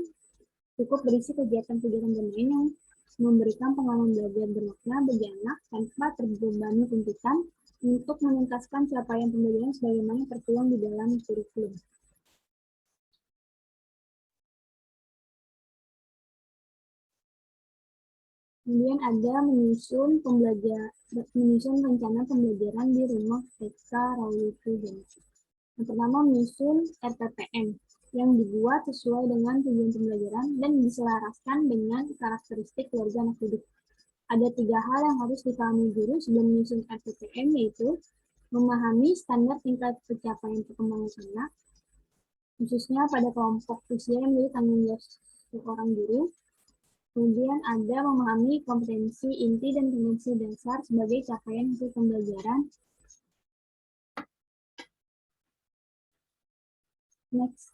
cukup berisi kegiatan-kegiatan bermain yang memberikan pengalaman belajar bermakna bagi anak tanpa terbebani tuntutan untuk menuntaskan capaian pembelajaran sebagaimana tertuang di dalam kurikulum. Kemudian ada menyusun rencana pembelajaran di rumah TK Raudatul Jana. Yang pertama, menyusun RPPM yang dibuat sesuai dengan tujuan pembelajaran dan diselaraskan dengan karakteristik keluarga anak didik. Ada 3 hal yang harus dipahami guru sebelum menyusun RPPM, yaitu memahami standar tingkat pencapaian perkembangan anak, khususnya pada kelompok usia yang menjadi tanggung jawab seorang guru. Kemudian ada memahami kompetensi inti dan kompetensi dasar sebagai capaian hasil pembelajaran. Next.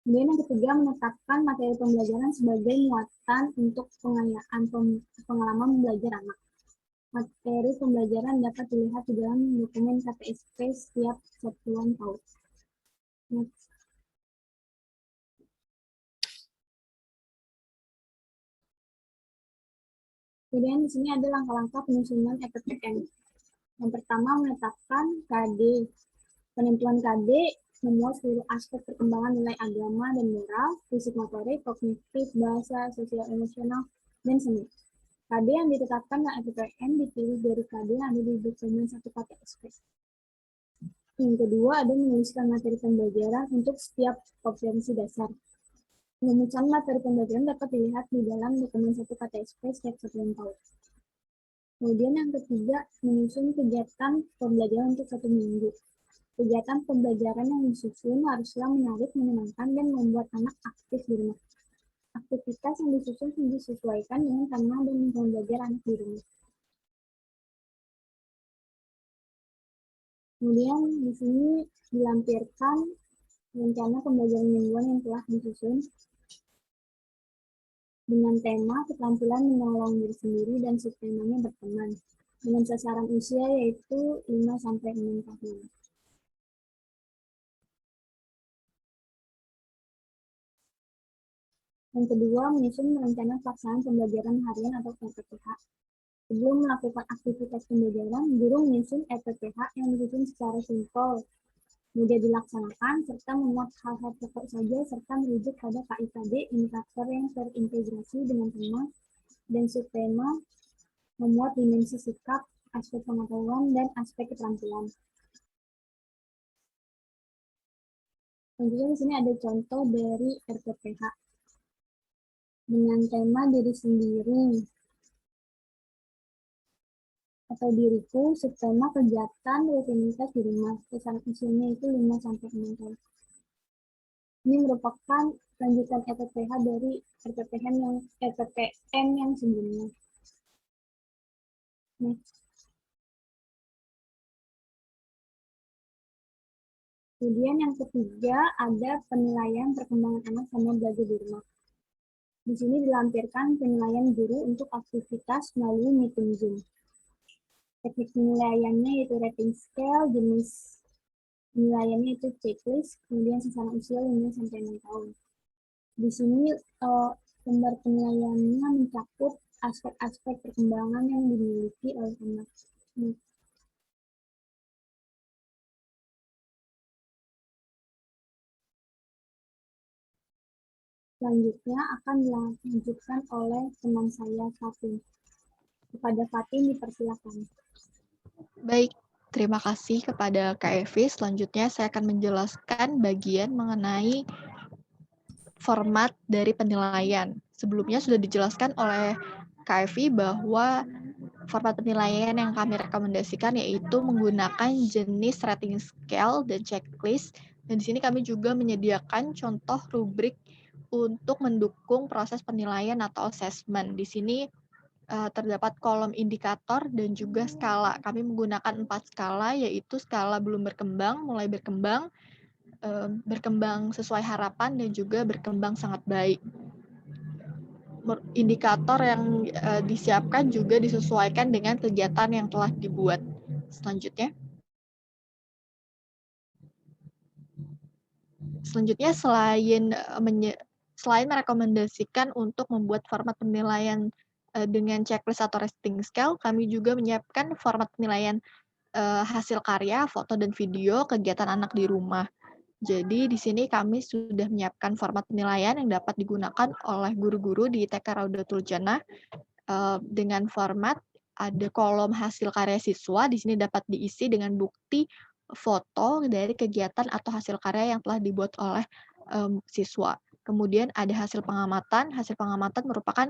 Kemudian yang ketiga, menetapkan materi pembelajaran sebagai muatan untuk pengayaan pengalaman belajar anak. Materi pembelajaran dapat dilihat di dalam dokumen KTSP setiap satuan PAUD. Next. Kemudian di sini ada langkah-langkah penyusunan RPPM. Yang pertama, menetapkan KD. Penentuan KD memuat seluruh aspek perkembangan nilai agama dan moral, fisik motorik, kognitif, bahasa, sosial emosional, dan seni. KD yang ditetapkan dalam SBMPTN dipilih dari KD yang ada di dokumen 1 KTSP. Yang kedua, ada menuliskan materi pembelajaran untuk setiap kompetensi dasar. Pengurusan materi pembelajaran dapat dilihat di dalam dokumen 1 KTSP setiap 1 tahun. Kemudian yang ketiga, menyusun kegiatan pembelajaran untuk 1 minggu. Kegiatan pembelajaran yang disusun haruslah menarik, menyenangkan, dan membuat anak aktif di rumah. Aktivitas yang disusun disesuaikan dengan tema dan lingkungan belajar anak di rumah. Kemudian di sini dilampirkan rencana pembelajaran mingguan yang telah disusun dengan tema keterampilan menolong diri sendiri dan subtemanya berteman, dengan sasaran usia yaitu 5-6 tahun. Yang kedua, menyusun rencana pelaksanaan pembelajaran harian atau RPPH. Sebelum melakukan aktivitas pembelajaran, guru menyusun RPPH yang disusun secara simpel, mudah dilaksanakan, serta memuat hal-hal pokok saja, serta merujuk pada KIKD, indikator yang terintegrasi dengan tema dan subtema, memuat dimensi sikap, aspek pengetahuan, dan aspek keterampilan. Kemudian di sini ada contoh dari RPPH dengan tema diri sendiri atau diriku, subtema kegiatan rutinitas di rumah. Sasaran usianya itu 5-6 tahun. Ini merupakan lanjutan RPPH dari RPPM yang sebelumnya. Kemudian yang ketiga ada penilaian perkembangan anak sama belajar di rumah. Di sini dilampirkan penilaian guru untuk aktivitas melalui meeting Zoom. Teknik penilaiannya yaitu rating scale, jenis penilaiannya itu checklist, kemudian sasaran usia 5-6 tahun. Di sini lembar penilaiannya mencakup aspek-aspek perkembangan yang dimiliki oleh anak. Selanjutnya akan dilanjutkan oleh teman saya, Fatin. Kepada Fatin dipersilakan. Baik, terima kasih kepada Kak Evi. Selanjutnya saya akan menjelaskan bagian mengenai format dari penilaian. Sebelumnya sudah dijelaskan oleh Kak Evi bahwa format penilaian yang kami rekomendasikan yaitu menggunakan jenis rating scale dan checklist. Dan di sini kami juga menyediakan contoh rubrik untuk mendukung proses penilaian atau assessment. Di sini terdapat kolom indikator dan juga skala. Kami menggunakan 4 skala, yaitu skala belum berkembang, mulai berkembang, berkembang sesuai harapan, dan juga berkembang sangat baik. Indikator yang disiapkan juga disesuaikan dengan kegiatan yang telah dibuat. Selanjutnya selain merekomendasikan untuk membuat format penilaian dengan checklist atau rating scale, kami juga menyiapkan format penilaian hasil karya, foto dan video, kegiatan anak di rumah. Jadi di sini kami sudah menyiapkan format penilaian yang dapat digunakan oleh guru-guru di TK Raudatul Jannah dengan format ada kolom hasil karya siswa. Di sini dapat diisi dengan bukti foto dari kegiatan atau hasil karya yang telah dibuat oleh siswa. Kemudian ada hasil pengamatan. Hasil pengamatan merupakan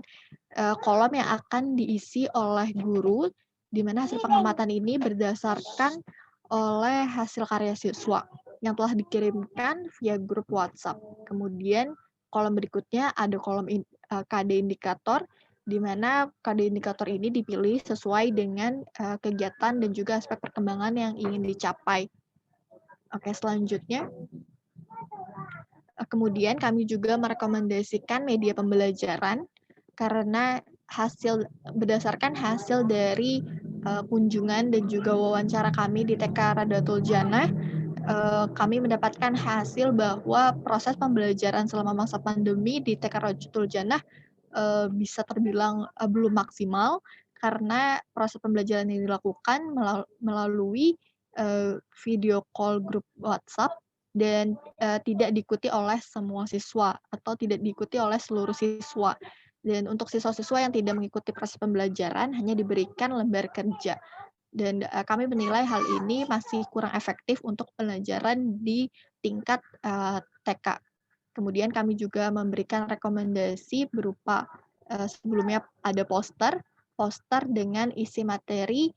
kolom yang akan diisi oleh guru, di mana hasil pengamatan ini berdasarkan oleh hasil karya siswa yang telah dikirimkan via grup WhatsApp. Kemudian kolom berikutnya ada kolom KD indikator, di mana KD indikator ini dipilih sesuai dengan kegiatan dan juga aspek perkembangan yang ingin dicapai. Oke, selanjutnya. Kemudian kami juga merekomendasikan media pembelajaran karena berdasarkan hasil dari kunjungan dan juga wawancara kami di TK Raudatul Jannah, kami mendapatkan hasil bahwa proses pembelajaran selama masa pandemi di TK Raudatul Jannah bisa terbilang belum maksimal karena proses pembelajaran yang dilakukan melalui video call grup WhatsApp dan tidak diikuti oleh semua siswa atau tidak diikuti oleh seluruh siswa. Dan untuk siswa-siswa yang tidak mengikuti proses pembelajaran hanya diberikan lembar kerja. Dan kami menilai hal ini masih kurang efektif untuk pelajaran di tingkat TK. Kemudian kami juga memberikan rekomendasi berupa sebelumnya ada poster dengan isi materi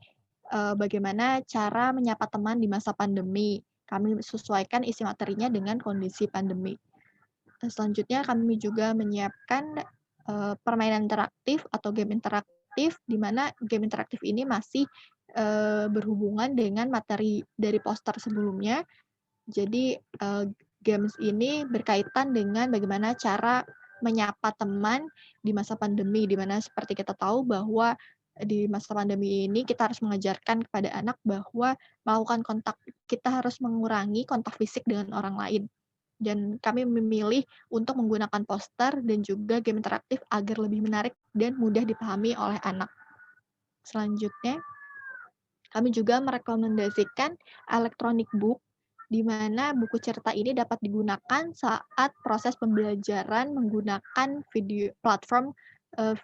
bagaimana cara menyapa teman di masa pandemi. Kami sesuaikan isi materinya dengan kondisi pandemi. Selanjutnya kami juga menyiapkan permainan interaktif atau game interaktif, di mana game interaktif ini masih berhubungan dengan materi dari poster sebelumnya. Jadi games ini berkaitan dengan bagaimana cara menyapa teman di masa pandemi, di mana seperti kita tahu bahwa di masa pandemi ini kita harus mengajarkan kepada anak bahwa kita harus mengurangi kontak fisik dengan orang lain. Dan kami memilih untuk menggunakan poster dan juga game interaktif agar lebih menarik dan mudah dipahami oleh anak. Selanjutnya, kami juga merekomendasikan electronic book, di mana buku cerita ini dapat digunakan saat proses pembelajaran menggunakan platform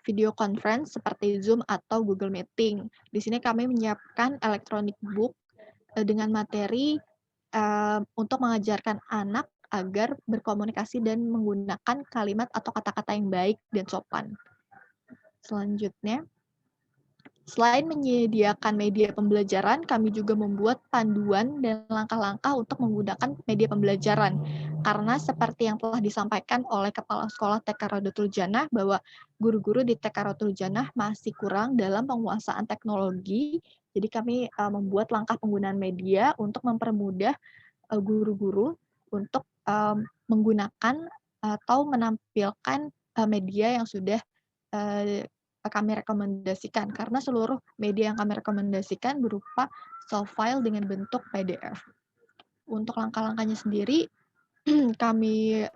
video conference seperti Zoom atau Google Meeting. Di sini kami menyiapkan electronic book dengan materi untuk mengajarkan anak agar berkomunikasi dan menggunakan kalimat atau kata-kata yang baik dan sopan. Selanjutnya, selain menyediakan media pembelajaran, kami juga membuat panduan dan langkah-langkah untuk menggunakan media pembelajaran. Karena seperti yang telah disampaikan oleh Kepala Sekolah TK Raudatul Jannah bahwa guru-guru di TK Raudatul Jannah masih kurang dalam penguasaan teknologi. Jadi kami membuat langkah penggunaan media untuk mempermudah guru-guru untuk menggunakan atau menampilkan media yang sudah kami rekomendasikan, karena seluruh media yang kami rekomendasikan berupa soft file dengan bentuk PDF. Untuk langkah-langkahnya sendiri, kami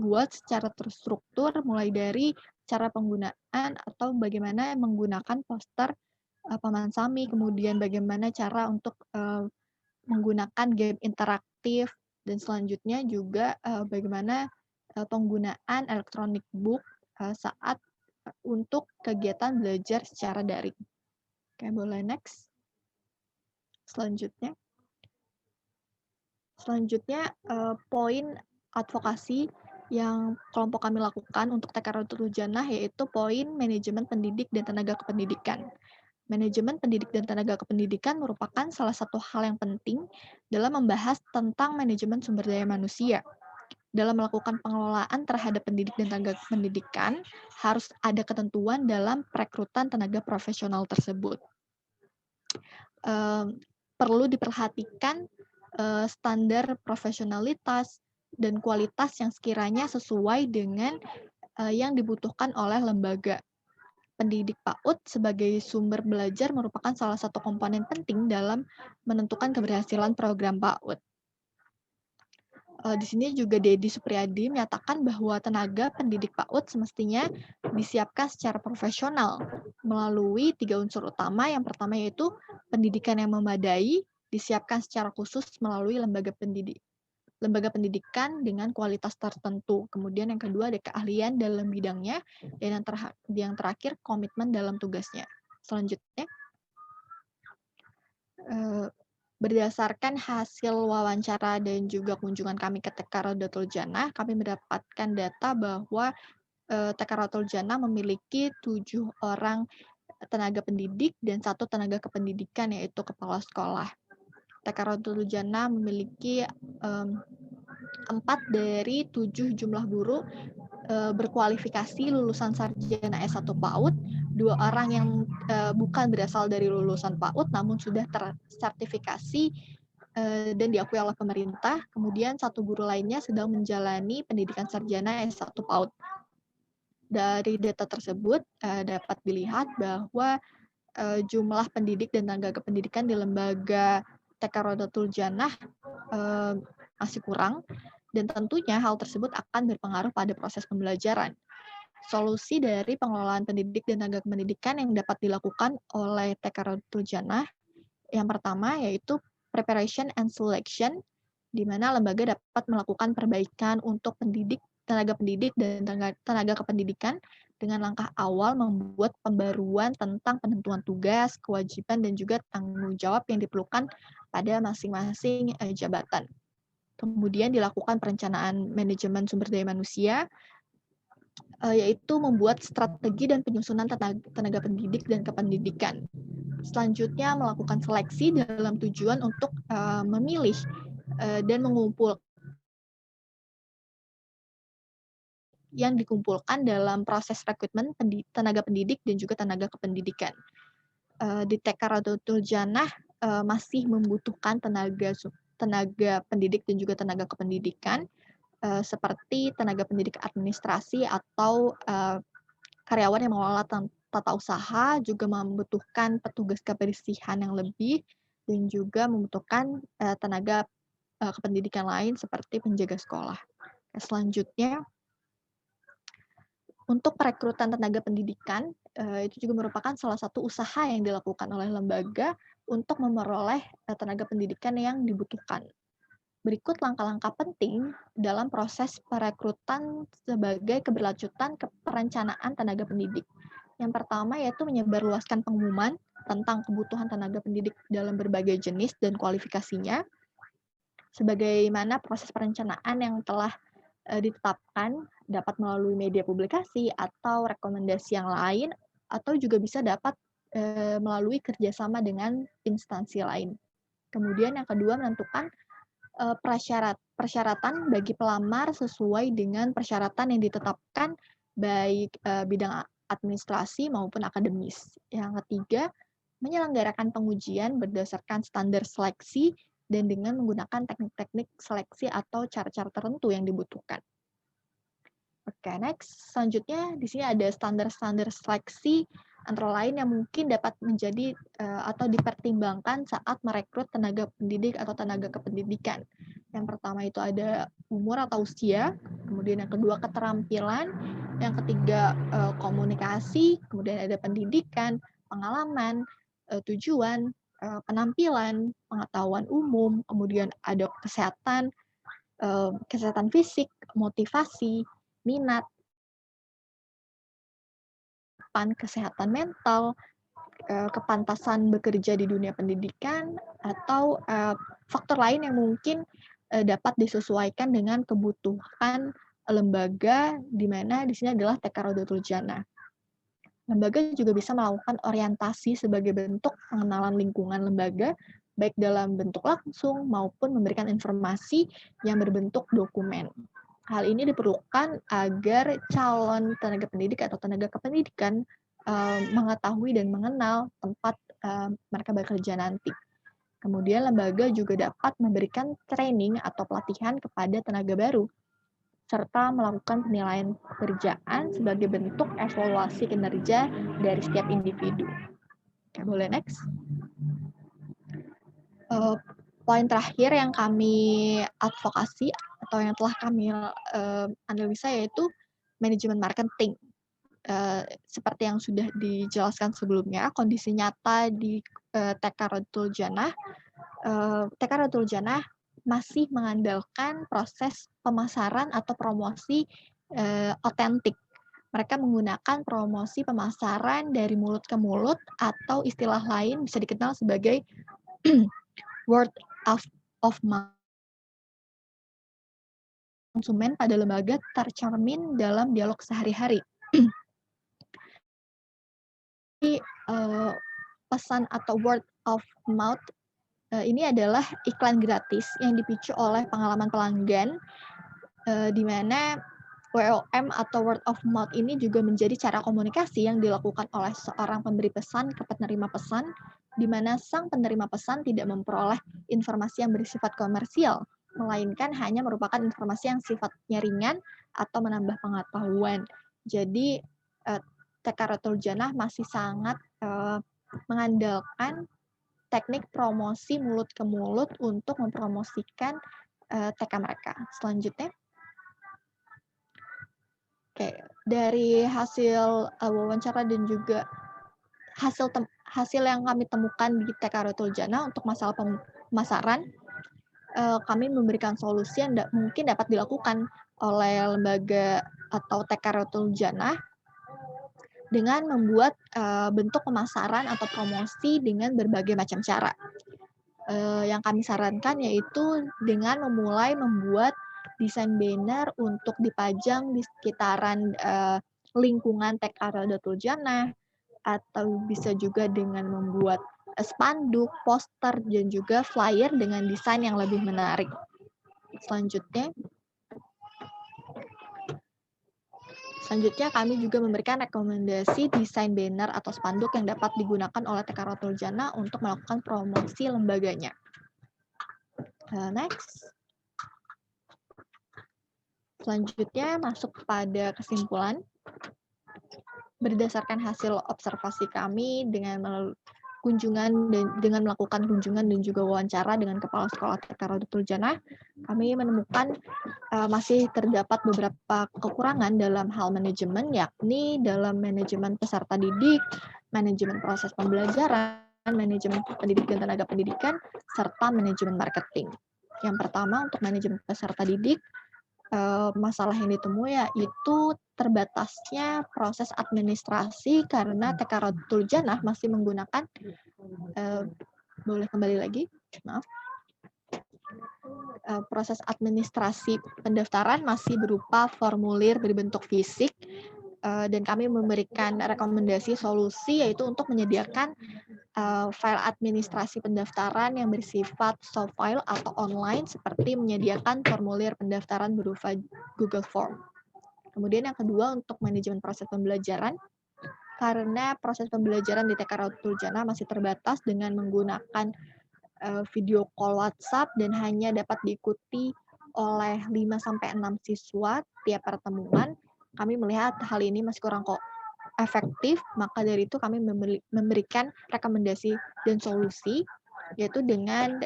buat secara terstruktur, mulai dari cara penggunaan atau bagaimana menggunakan poster Paman Sami, kemudian bagaimana cara untuk menggunakan game interaktif, dan selanjutnya juga bagaimana penggunaan electronic book saat untuk kegiatan belajar secara daring. Oke, boleh next. Selanjutnya poin advokasi yang kelompok kami lakukan untuk TK Raudatul Jannah yaitu poin manajemen pendidik dan tenaga kependidikan. Manajemen pendidik dan tenaga kependidikan merupakan salah satu hal yang penting dalam membahas tentang manajemen sumber daya manusia. Dalam melakukan pengelolaan terhadap pendidik dan tenaga pendidikan, harus ada ketentuan dalam perekrutan tenaga profesional tersebut. Perlu diperhatikan standar profesionalitas dan kualitas yang sekiranya sesuai dengan yang dibutuhkan oleh lembaga. Pendidik PAUD sebagai sumber belajar merupakan salah satu komponen penting dalam menentukan keberhasilan program PAUD. Di sini juga Dedi Supriyadi menyatakan bahwa tenaga pendidik PAUD semestinya disiapkan secara profesional melalui 3 unsur utama. Yang pertama yaitu pendidikan yang memadai, disiapkan secara khusus melalui lembaga pendidikan dengan kualitas tertentu. Kemudian yang kedua ada keahlian dalam bidangnya, dan yang terakhir komitmen dalam tugasnya. Selanjutnya, berdasarkan hasil wawancara dan juga kunjungan kami ke TK Raudatul Jannah, kami mendapatkan data bahwa TK Raudatul Jannah memiliki 7 orang tenaga pendidik dan 1 tenaga kependidikan, yaitu kepala sekolah. TK Raudatul Jannah memiliki 4 dari 7 jumlah guru berkualifikasi lulusan sarjana S1 PAUD, 2 orang yang bukan berasal dari lulusan PAUD namun sudah tersertifikasi dan diakui oleh pemerintah. Kemudian 1 guru lainnya sedang menjalani pendidikan sarjana S1 PAUD. Dari data tersebut dapat dilihat bahwa jumlah pendidik dan tenaga kependidikan di lembaga TK Raudatul Jannah masih kurang, dan tentunya hal tersebut akan berpengaruh pada proses pembelajaran. Solusi dari pengelolaan pendidik dan tenaga pendidikan yang dapat dilakukan oleh TK Raudatul Jannah yang pertama yaitu preparation and selection, di mana lembaga dapat melakukan perbaikan untuk tenaga pendidik dan tenaga kependidikan dengan langkah awal membuat pembaruan tentang penentuan tugas, kewajiban, dan juga tanggung jawab yang diperlukan pada masing-masing jabatan. Kemudian dilakukan perencanaan manajemen sumber daya manusia, yaitu membuat strategi dan penyusunan tenaga pendidik dan kependidikan. Selanjutnya melakukan seleksi dalam tujuan untuk memilih dan mengumpulkan yang dikumpulkan dalam proses rekrutmen tenaga pendidik dan juga tenaga kependidikan. Di TK Rodotul Janah masih membutuhkan tenaga pendidik dan juga tenaga kependidikan, seperti tenaga pendidik administrasi atau karyawan yang mengelola tata usaha, juga membutuhkan petugas kebersihan yang lebih, dan juga membutuhkan tenaga kependidikan lain seperti penjaga sekolah. Selanjutnya, untuk perekrutan tenaga pendidikan, itu juga merupakan salah satu usaha yang dilakukan oleh lembaga untuk memperoleh tenaga pendidikan yang dibutuhkan. Berikut langkah-langkah penting dalam proses perekrutan sebagai keberlanjutan perencanaan tenaga pendidik. Yang pertama yaitu menyebarluaskan pengumuman tentang kebutuhan tenaga pendidik dalam berbagai jenis dan kualifikasinya, sebagaimana proses perencanaan yang telah ditetapkan dapat melalui media publikasi atau rekomendasi yang lain, atau juga bisa dapat melalui kerjasama dengan instansi lain. Kemudian yang kedua, menentukan persyaratan bagi pelamar sesuai dengan persyaratan yang ditetapkan baik bidang administrasi maupun akademis. Yang ketiga, menyelenggarakan pengujian berdasarkan standar seleksi dan dengan menggunakan teknik-teknik seleksi atau cara-cara tertentu yang dibutuhkan. Oke, next. Selanjutnya di sini ada standar-standar seleksi antara lain yang mungkin dapat menjadi atau dipertimbangkan saat merekrut tenaga pendidik atau tenaga kependidikan. Yang pertama itu ada umur atau usia, kemudian yang kedua keterampilan, yang ketiga komunikasi, kemudian ada pendidikan, pengalaman, tujuan, penampilan, pengetahuan umum, kemudian ada kesehatan fisik, motivasi, minat, kesehatan mental, kepantasan bekerja di dunia pendidikan, atau faktor lain yang mungkin dapat disesuaikan dengan kebutuhan lembaga, di mana di sini adalah TK Rodotul Janah. Lembaga juga bisa melakukan orientasi sebagai bentuk pengenalan lingkungan lembaga, baik dalam bentuk langsung maupun memberikan informasi yang berbentuk dokumen. Hal ini diperlukan agar calon tenaga pendidik atau tenaga kependidikan mengetahui dan mengenal tempat mereka bekerja nanti. Kemudian lembaga juga dapat memberikan training atau pelatihan kepada tenaga baru, serta melakukan penilaian pekerjaan sebagai bentuk evaluasi kinerja dari setiap individu. Oke, boleh next. Poin terakhir yang kami advokasi atau yang telah kami analisa yaitu manajemen marketing. Seperti yang sudah dijelaskan sebelumnya, kondisi nyata di TK Rodotul Janah, TK Rodotul Janah masih mengandalkan proses pemasaran atau promosi otentik. Mereka menggunakan promosi pemasaran dari mulut ke mulut atau istilah lain bisa dikenal sebagai word of mouth. Konsumen pada lembaga tercermin dalam dialog sehari-hari. Pesan atau word of mouth ini adalah iklan gratis yang dipicu oleh pengalaman pelanggan, di mana WOM atau word of mouth ini juga menjadi cara komunikasi yang dilakukan oleh seorang pemberi pesan ke penerima pesan, di mana sang penerima pesan tidak memperoleh informasi yang bersifat komersial, melainkan hanya merupakan informasi yang sifatnya ringan atau menambah pengetahuan. Jadi TK Rodotul Janah masih sangat mengandalkan teknik promosi mulut ke mulut untuk mempromosikan TK mereka. Selanjutnya, oke, dari hasil wawancara dan juga hasil yang kami temukan di TK Rodotul Janah untuk masalah pemasaran, kami memberikan solusi yang mungkin dapat dilakukan oleh lembaga atau TK Rodotul Janah dengan membuat bentuk pemasaran atau promosi dengan berbagai macam cara. Yang kami sarankan yaitu dengan memulai membuat desain banner untuk dipajang di sekitaran lingkungan TK Raudatul Jannah, atau bisa juga dengan membuat spanduk, poster, dan juga flyer dengan desain yang lebih menarik. Selanjutnya kami juga memberikan rekomendasi desain banner atau spanduk yang dapat digunakan oleh TK Raudatul Jannah untuk melakukan promosi lembaganya. Next. Selanjutnya masuk pada kesimpulan. Berdasarkan hasil observasi kami dengan melakukan kunjungan dan juga wawancara dengan kepala sekolah TK Raudatul Jannah, kami menemukan masih terdapat beberapa kekurangan dalam hal manajemen, yakni dalam manajemen peserta didik, manajemen proses pembelajaran, manajemen pendidik dan tenaga pendidikan, serta manajemen marketing. Yang pertama, untuk manajemen peserta didik, masalah yang ditemui yaitu terbatasnya proses administrasi karena TK Raudatul Jannah masih menggunakan boleh kembali lagi, maaf. Proses administrasi pendaftaran masih berupa formulir berbentuk fisik, dan kami memberikan rekomendasi solusi yaitu untuk menyediakan file administrasi pendaftaran yang bersifat soft file atau online seperti menyediakan formulir pendaftaran berupa Google Form. Kemudian yang kedua untuk manajemen proses pembelajaran, karena proses pembelajaran di TK Raudatul Jannah masih terbatas dengan menggunakan video call WhatsApp dan hanya dapat diikuti oleh 5-6 siswa tiap pertemuan. Kami melihat hal ini masih kurang efektif, maka dari itu kami memberikan rekomendasi dan solusi, yaitu dengan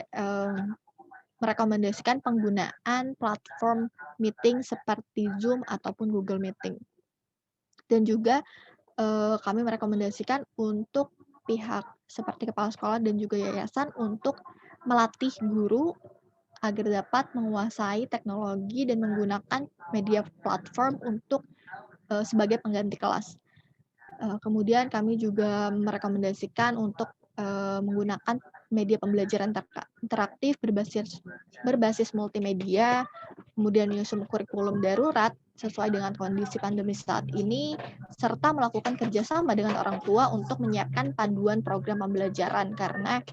merekomendasikan penggunaan platform meeting seperti Zoom ataupun Google Meeting. Dan juga kami merekomendasikan untuk pihak seperti kepala sekolah dan juga yayasan untuk melatih guru agar dapat menguasai teknologi dan menggunakan media platform untuk sebagai pengganti kelas. Kemudian kami juga merekomendasikan untuk menggunakan media pembelajaran interaktif berbasis multimedia, kemudian menyusun kurikulum darurat sesuai dengan kondisi pandemi saat ini, serta melakukan kerjasama dengan orang tua untuk menyiapkan panduan program pembelajaran, karena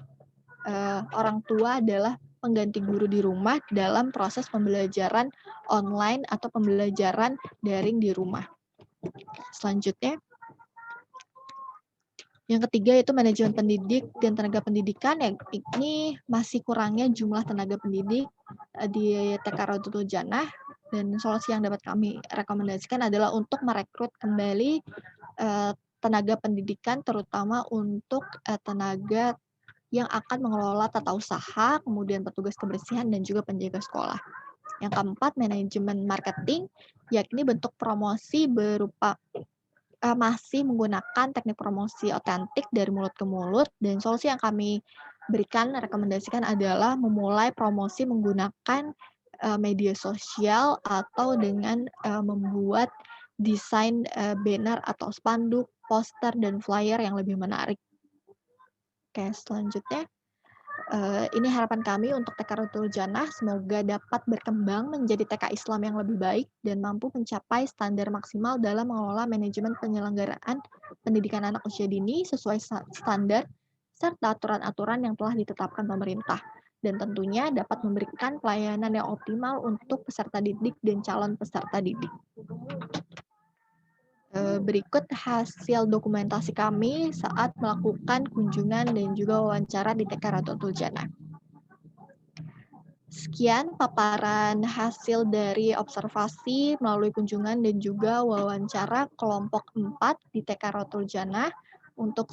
orang tua adalah pengganti guru di rumah dalam proses pembelajaran online atau pembelajaran daring di rumah. Selanjutnya, yang ketiga itu manajemen pendidik dan tenaga pendidikan, yang ini masih kurangnya jumlah tenaga pendidik di TK Raudatul Jannah, dan solusi yang dapat kami rekomendasikan adalah untuk merekrut kembali tenaga pendidikan, terutama untuk tenaga yang akan mengelola tata usaha, kemudian petugas kebersihan dan juga penjaga sekolah. Yang keempat, manajemen marketing, yakni bentuk promosi berupa masih menggunakan teknik promosi otentik dari mulut ke mulut, dan solusi yang kami berikan, rekomendasikan adalah memulai promosi menggunakan media sosial atau dengan membuat desain banner atau spanduk, poster, dan flyer yang lebih menarik. Oke, selanjutnya. Ini harapan kami untuk TK Raudatul Jannah, semoga dapat berkembang menjadi TK Islam yang lebih baik dan mampu mencapai standar maksimal dalam mengelola manajemen penyelenggaraan pendidikan anak usia dini sesuai standar serta aturan-aturan yang telah ditetapkan pemerintah, dan tentunya dapat memberikan pelayanan yang optimal untuk peserta didik dan calon peserta didik. Berikut hasil dokumentasi kami saat melakukan kunjungan dan juga wawancara di TK Raudatul Jannah. Sekian paparan hasil dari observasi melalui kunjungan dan juga wawancara kelompok 4 di TK Raudatul Jannah. Untuk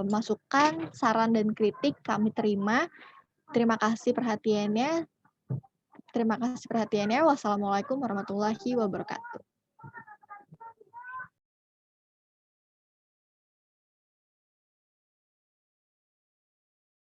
masukan, saran, dan kritik kami terima. Terima kasih perhatiannya. Wassalamualaikum warahmatullahi wabarakatuh.